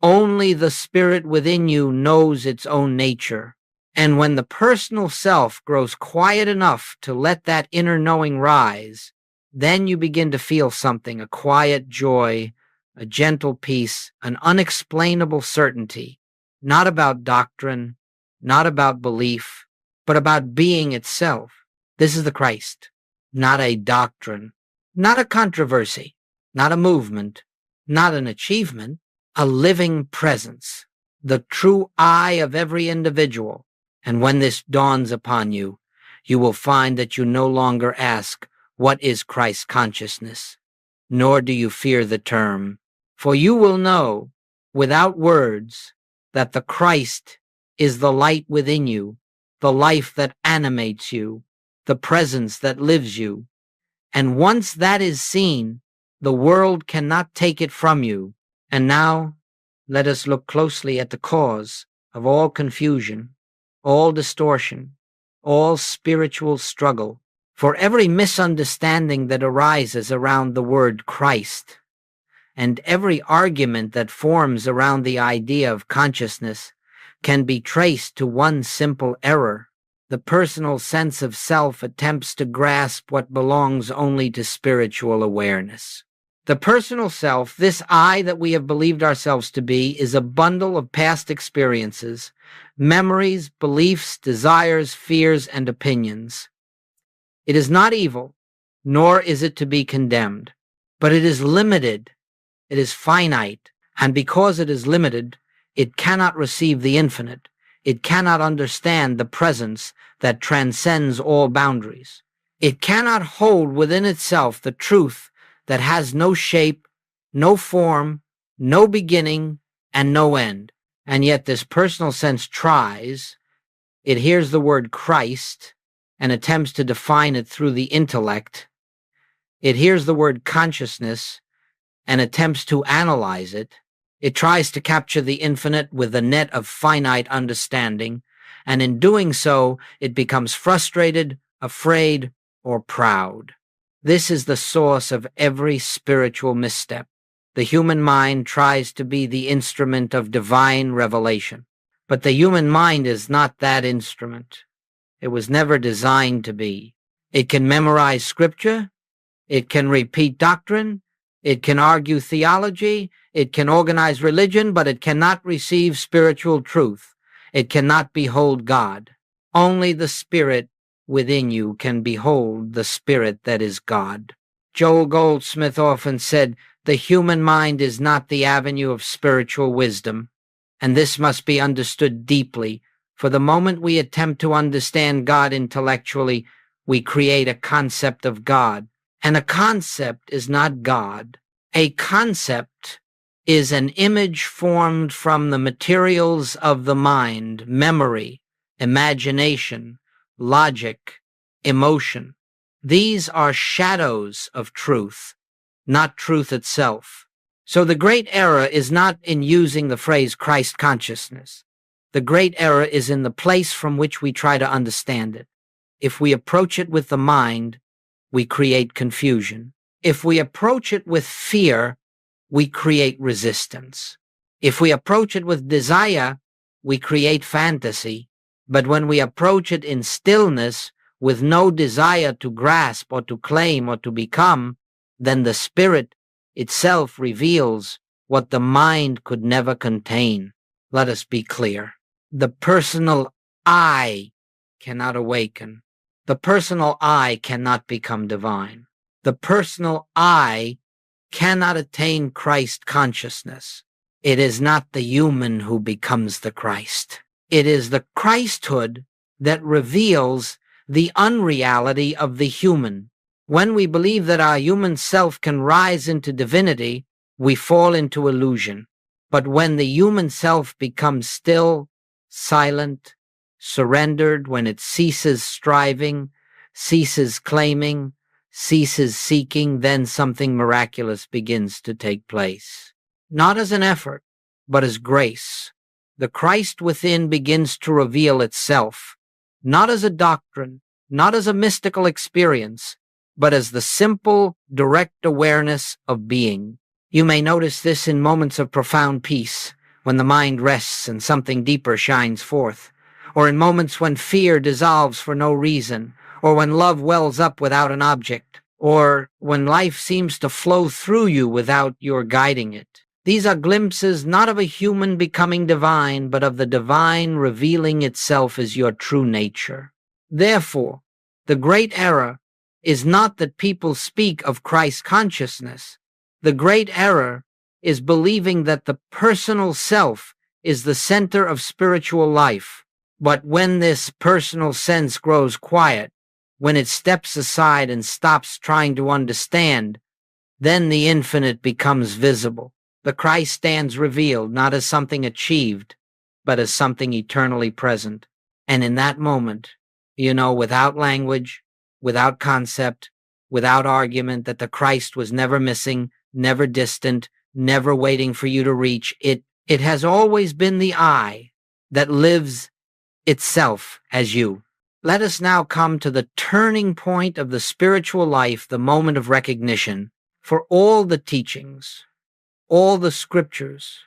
Only the spirit within you knows its own nature. And when the personal self grows quiet enough to let that inner knowing rise, then you begin to feel something, a quiet joy, a gentle peace, an unexplainable certainty, not about doctrine, not about belief, but about being itself. This is the Christ, not a doctrine, not a controversy, not a movement, not an achievement, a living presence, the true I of every individual. And when this dawns upon you, you will find that you no longer ask, what is Christ consciousness? Nor do you fear the term, for you will know, without words, that the Christ is the light within you, the life that animates you, the presence that lives you. And once that is seen, the world cannot take it from you. And now, let us look closely at the cause of all confusion, all distortion, all spiritual struggle. For every misunderstanding that arises around the word Christ, and every argument that forms around the idea of consciousness, can be traced to one simple error. The personal sense of self attempts to grasp what belongs only to spiritual awareness. The personal self, this I that we have believed ourselves to be, is a bundle of past experiences, memories, beliefs, desires, fears, and opinions. It is not evil, nor is it to be condemned, but it is limited, it is finite, and because it is limited, it cannot receive the infinite. It cannot understand the presence that transcends all boundaries. It cannot hold within itself the truth that has no shape, no form, no beginning, and no end. And yet this personal sense tries. It hears the word Christ and attempts to define it through the intellect. It hears the word consciousness and attempts to analyze it. It tries to capture the infinite with the net of finite understanding, and in doing so, it becomes frustrated, afraid, or proud. This is the source of every spiritual misstep. The human mind tries to be the instrument of divine revelation, but the human mind is not that instrument. It was never designed to be. It can memorize scripture, it can repeat doctrine, it can argue theology, it can organize religion, but it cannot receive spiritual truth. It cannot behold God. Only the Spirit within you can behold the Spirit that is God. Joel Goldsmith often said, the human mind is not the avenue of spiritual wisdom, and this must be understood deeply, For the moment we attempt to understand God intellectually, we create a concept of God. And a concept is not God. A concept is an image formed from the materials of the mind, memory, imagination, logic, emotion. These are shadows of truth, not truth itself. So the great error is not in using the phrase Christ consciousness. The great error is in the place from which we try to understand it. If we approach it with the mind, we create confusion. If we approach it with fear, we create resistance. If we approach it with desire, we create fantasy. But when we approach it in stillness, with no desire to grasp or to claim or to become, then the spirit itself reveals what the mind could never contain. Let us be clear. The personal I cannot awaken. The personal I cannot become divine. The personal I cannot attain Christ consciousness. It is not the human who becomes the Christ. It is the Christhood that reveals the unreality of the human. When we believe that our human self can rise into divinity, we fall into illusion. But when the human self becomes still, silent, surrendered, when it ceases striving, ceases claiming, ceases seeking, then something miraculous begins to take place. Not as an effort, but as grace. The Christ within begins to reveal itself, not as a doctrine, not as a mystical experience, but as the simple, direct awareness of being. You may notice this in moments of profound peace, when the mind rests and something deeper shines forth, or in moments when fear dissolves for no reason, or when love wells up without an object, or when life seems to flow through you without your guiding it. These are glimpses not of a human becoming divine, but of the divine revealing itself as your true nature. Therefore, the great error is not that people speak of Christ consciousness. The great error is believing that the personal self is the center of spiritual life. But when this personal sense grows quiet, when it steps aside and stops trying to understand, then the infinite becomes visible. The Christ stands revealed not as something achieved, but as something eternally present. And in that moment, without language, without concept, without argument, that the Christ was never missing, never distant, never waiting for you to reach. It has always been the I that lives itself as you. Let us now come to the turning point of the spiritual life, the moment of recognition. For all the teachings, all the scriptures,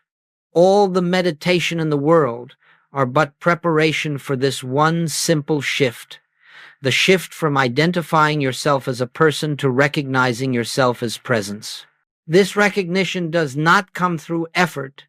all the meditation in the world are but preparation for this one simple shift. The shift from identifying yourself as a person to recognizing yourself as presence. This recognition does not come through effort.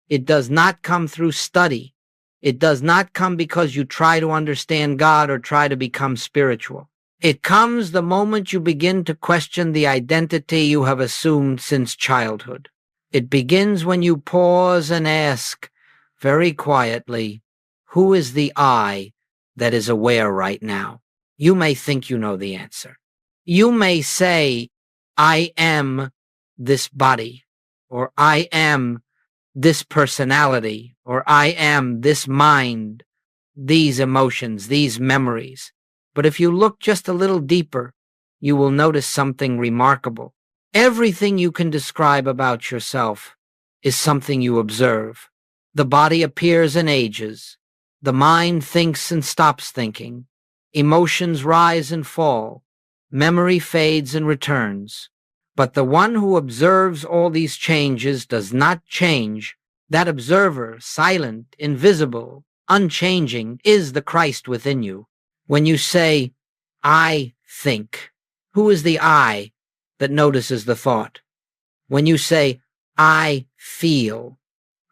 It does not come through study. It does not come because you try to understand God or try to become spiritual. It comes the moment you begin to question the identity you have assumed since childhood. It begins when you pause and ask, very quietly, who is the I that is aware right now? You may think you know the answer. You may say, I am this body, or I am this personality, or I am this mind, these emotions, these memories. But if you look just a little deeper, you will notice something remarkable. Everything you can describe about yourself is something you observe. The body appears and ages. The mind thinks and stops thinking. Emotions rise and fall. Memory fades and returns. But the one who observes all these changes does not change. That observer, silent, invisible, unchanging, is the Christ within you. When you say, I think, who is the I that notices the thought? When you say, I feel,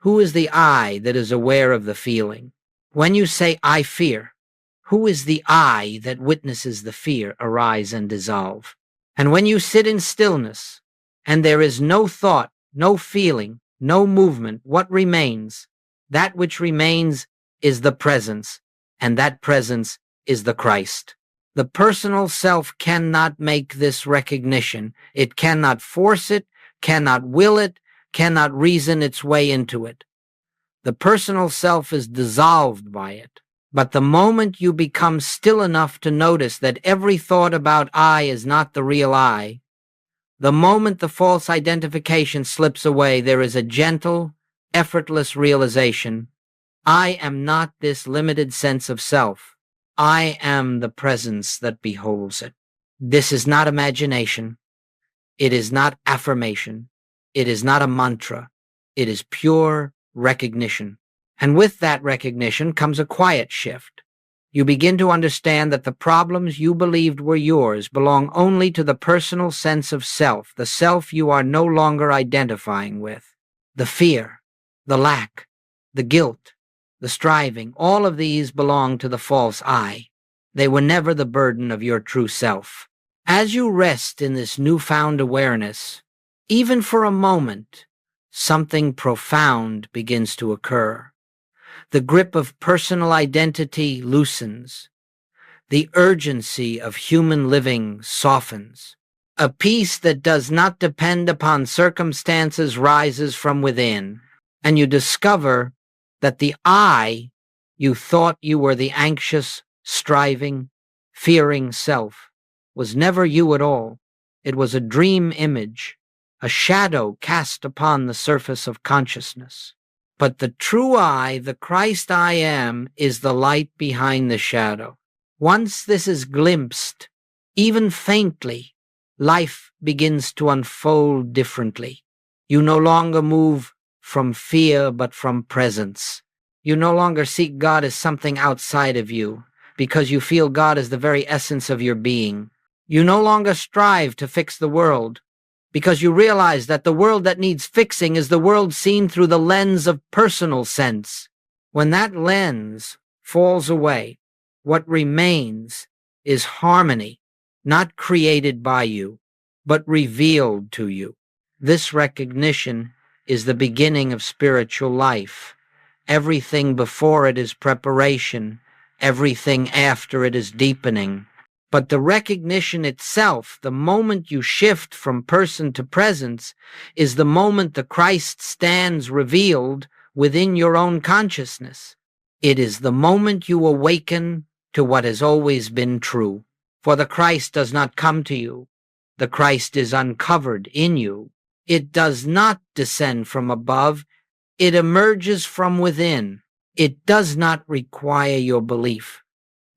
who is the I that is aware of the feeling? When you say, I fear, who is the I that witnesses the fear arise and dissolve? And when you sit in stillness, and there is no thought, no feeling, no movement, what remains? That which remains is the presence, and that presence is the Christ. The personal self cannot make this recognition. It cannot force it, cannot will it, cannot reason its way into it. The personal self is dissolved by it. But the moment you become still enough to notice that every thought about I is not the real I, the moment the false identification slips away, there is a gentle, effortless realization. I am not this limited sense of self. I am the presence that beholds it. This is not imagination. It is not affirmation. It is not a mantra. It is pure recognition. And with that recognition comes a quiet shift. You begin to understand that the problems you believed were yours belong only to the personal sense of self, the self you are no longer identifying with. The fear, the lack, the guilt, the striving, all of these belong to the false I. They were never the burden of your true self. As you rest in this newfound awareness, even for a moment, something profound begins to occur. The grip of personal identity loosens. The urgency of human living softens. A peace that does not depend upon circumstances rises from within, and you discover that the I you thought you were, the anxious, striving, fearing self, was never you at all. It was a dream image, a shadow cast upon the surface of consciousness. But the true I, the Christ I am, is the light behind the shadow. Once this is glimpsed, even faintly, life begins to unfold differently. You no longer move from fear, but from presence. You no longer seek God as something outside of you, because you feel God as the very essence of your being. You no longer strive to fix the world, because you realize that the world that needs fixing is the world seen through the lens of personal sense. When that lens falls away, what remains is harmony, not created by you, but revealed to you. This recognition is the beginning of spiritual life. Everything before it is preparation. Everything after it is deepening. But the recognition itself, the moment you shift from person to presence, is the moment the Christ stands revealed within your own consciousness. It is the moment you awaken to what has always been true. For the Christ does not come to you. The Christ is uncovered in you. It does not descend from above. It emerges from within. It does not require your belief.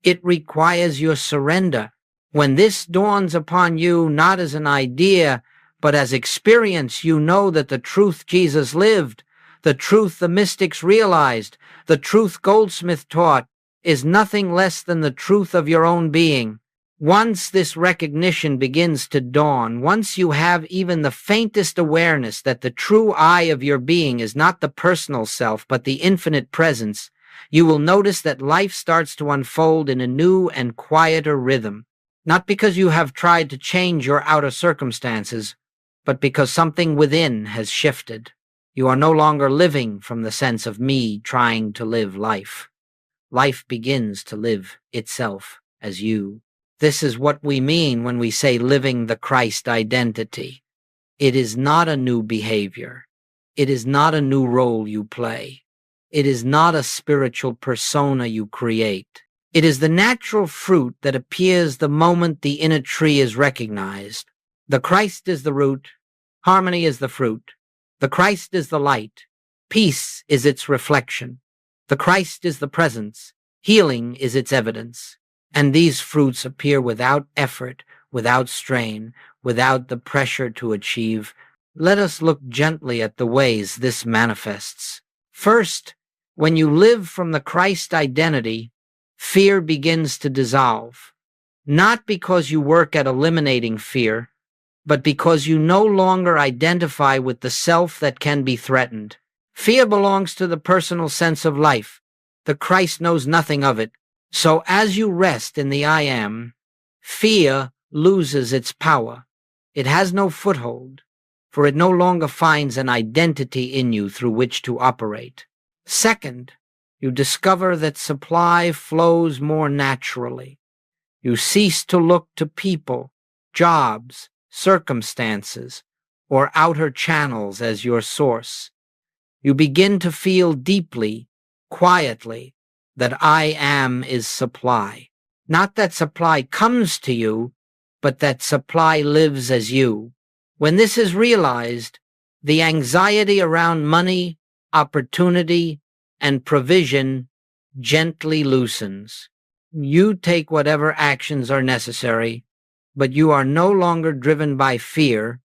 It requires your surrender. When this dawns upon you not as an idea, but as experience, you know that the truth Jesus lived, the truth the mystics realized, the truth Goldsmith taught, is nothing less than the truth of your own being. Once this recognition begins to dawn, once you have even the faintest awareness that the true I of your being is not the personal self, but the infinite presence, you will notice that life starts to unfold in a new and quieter rhythm, not because you have tried to change your outer circumstances, but because something within has shifted. You are no longer living from the sense of me trying to live life. Life begins to live itself as you. This is what we mean when we say living the Christ identity. It is not a new behavior. It is not a new role you play. It is not a spiritual persona you create. It is the natural fruit that appears the moment the inner tree is recognized. The Christ is the root. Harmony is the fruit. The Christ is the light. Peace is its reflection. The Christ is the presence. Healing is its evidence. And these fruits appear without effort, without strain, without the pressure to achieve. Let us look gently at the ways this manifests. First, when you live from the Christ identity, fear begins to dissolve. Not because you work at eliminating fear, but because you no longer identify with the self that can be threatened. Fear belongs to the personal sense of life. The Christ knows nothing of it. So as you rest in the I am, fear loses its power. It has no foothold, for it no longer finds an identity in you through which to operate. Second, You discover that supply flows more naturally. You cease to look to people, jobs, circumstances, or outer channels as your source. You begin to feel deeply, quietly, that I am is supply. Not that supply comes to you, but that supply lives as you. When this is realized, the anxiety around money, opportunity, and provision gently loosens. You take whatever actions are necessary, but you are no longer driven by fear,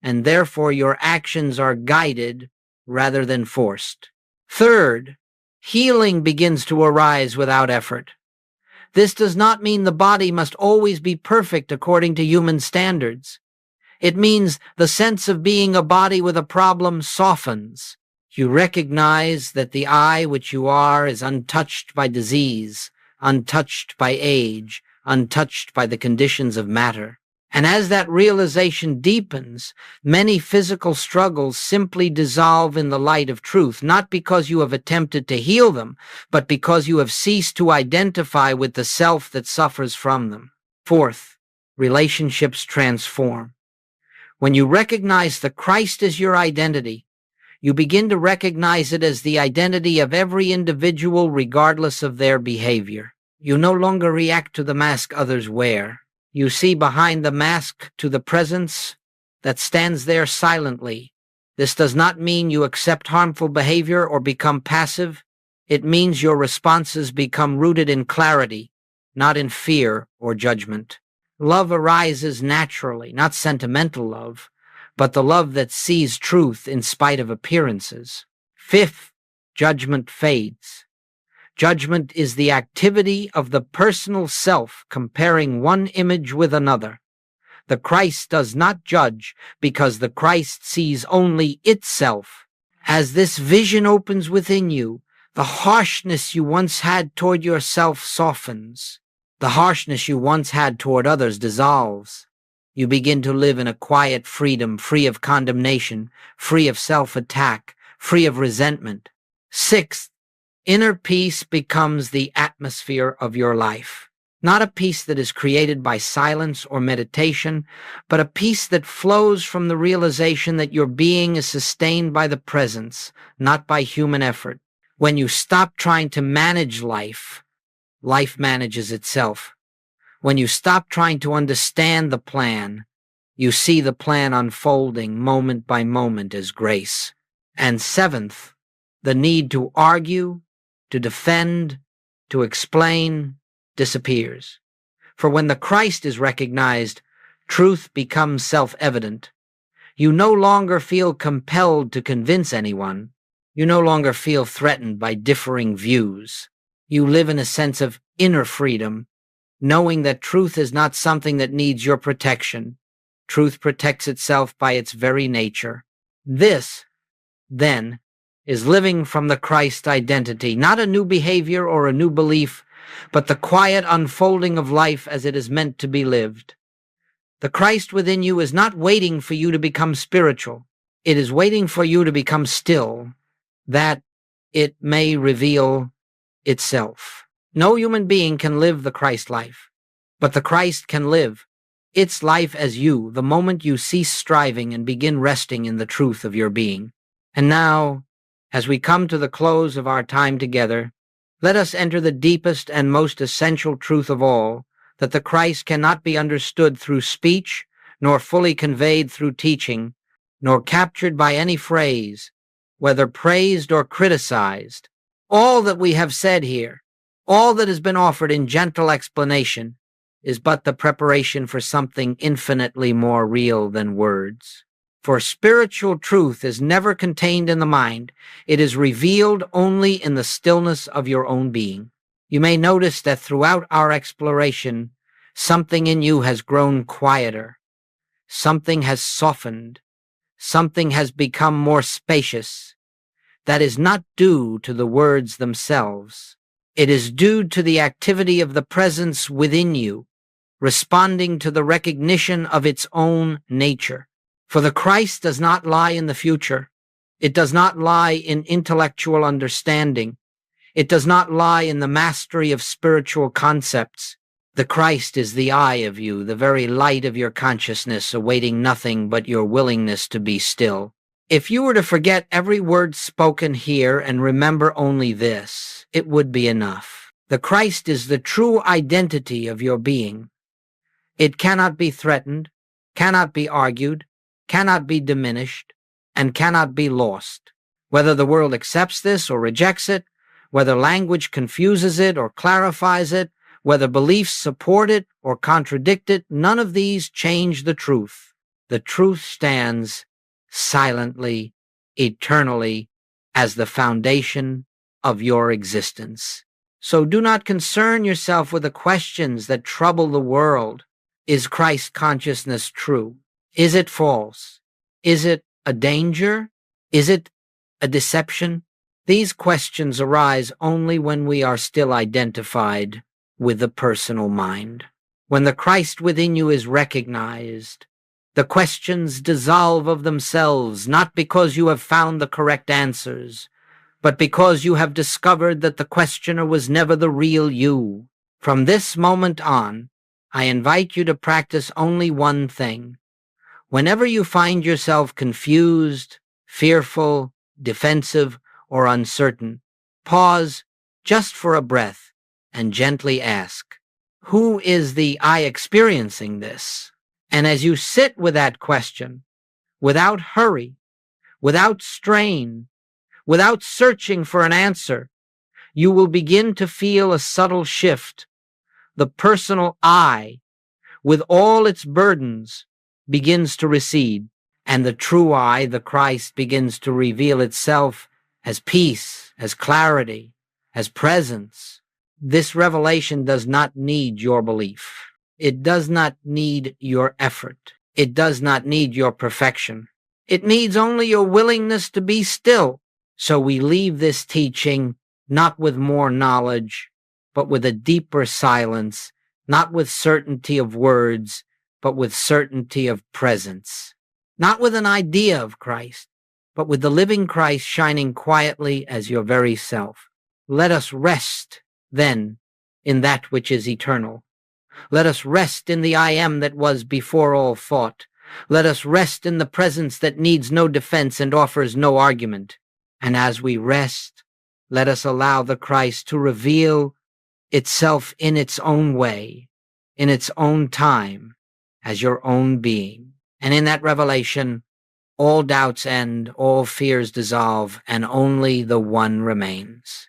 and therefore your actions are guided rather than forced. Third, healing begins to arise without effort. This does not mean the body must always be perfect according to human standards. It means the sense of being a body with a problem softens. You recognize that the I which you are is untouched by disease, untouched by age, untouched by the conditions of matter. And as that realization deepens, many physical struggles simply dissolve in the light of truth, not because you have attempted to heal them, but because you have ceased to identify with the self that suffers from them. Fourth, relationships transform. When you recognize that Christ is your identity, you begin to recognize it as the identity of every individual regardless of their behavior. You no longer react to the mask others wear. You see behind the mask to the presence that stands there silently. This does not mean you accept harmful behavior or become passive. It means your responses become rooted in clarity, not in fear or judgment. Love arises naturally, not sentimental love, but the love that sees truth in spite of appearances. Fifth, judgment fades. Judgment is the activity of the personal self comparing one image with another. The Christ does not judge because the Christ sees only itself. As this vision opens within you, the harshness you once had toward yourself softens. The harshness you once had toward others dissolves. You begin to live in a quiet freedom, free of condemnation, free of self-attack, free of resentment. Sixth, inner peace becomes the atmosphere of your life. Not a peace that is created by silence or meditation, but a peace that flows from the realization that your being is sustained by the presence, not by human effort. When you stop trying to manage life, life manages itself. When you stop trying to understand the plan, you see the plan unfolding moment by moment as grace. And seventh, the need to argue, to defend, to explain, disappears. For when the Christ is recognized, truth becomes self-evident. You no longer feel compelled to convince anyone. You no longer feel threatened by differing views. You live in a sense of inner freedom, knowing that truth is not something that needs your protection. Truth protects itself by its very nature. This, then, is living from the Christ identity, not a new behavior or a new belief, but the quiet unfolding of life as it is meant to be lived. The Christ within you is not waiting for you to become spiritual. It is waiting for you to become still, that it may reveal itself. No human being can live the Christ life, but the Christ can live its life as you the moment you cease striving and begin resting in the truth of your being. And now, as we come to the close of our time together, let us enter the deepest and most essential truth of all, that the Christ cannot be understood through speech, nor fully conveyed through teaching, nor captured by any phrase, whether praised or criticized. All that we have said here, all that has been offered in gentle explanation, is but the preparation for something infinitely more real than words. For spiritual truth is never contained in the mind. It is revealed only in the stillness of your own being. You may notice that throughout our exploration, something in you has grown quieter. Something has softened. Something has become more spacious. That is not due to the words themselves. It is due to the activity of the presence within you, responding to the recognition of its own nature. For the Christ does not lie in the future. It does not lie in intellectual understanding. It does not lie in the mastery of spiritual concepts. The Christ is the eye of you, the very light of your consciousness, awaiting nothing but your willingness to be still. If you were to forget every word spoken here and remember only this, it would be enough. The Christ is the true identity of your being. It cannot be threatened, cannot be argued, cannot be diminished, and cannot be lost. Whether the world accepts this or rejects it, whether language confuses it or clarifies it, whether beliefs support it or contradict it, none of these change the truth. The truth stands silently, eternally, as the foundation of your existence. So do not concern yourself with the questions that trouble the world. Is Christ consciousness true? Is it false? Is it a danger? Is it a deception? These questions arise only when we are still identified with the personal mind. When the Christ within you is recognized, the questions dissolve of themselves, not because you have found the correct answers, but because you have discovered that the questioner was never the real you. From this moment on, I invite you to practice only one thing. Whenever you find yourself confused, fearful, defensive, or uncertain, pause just for a breath and gently ask, who is the I experiencing this? And as you sit with that question, without hurry, without strain, without searching for an answer, you will begin to feel a subtle shift. The personal I, with all its burdens, begins to recede, and the true I, the Christ, begins to reveal itself as peace, as clarity, as presence. This revelation does not need your belief. It does not need your effort. It does not need your perfection. It needs only your willingness to be still. So we leave this teaching not with more knowledge, but with a deeper silence, not with certainty of words, but with certainty of presence. Not with an idea of Christ, but with the living Christ shining quietly as your very self. Let us rest, then, in that which is eternal. Let us rest in the I am that was before all thought. Let us rest in the presence that needs no defense and offers no argument. And as we rest, let us allow the Christ to reveal itself in its own way, in its own time, as your own being. And in that revelation, all doubts end, all fears dissolve, and only the one remains.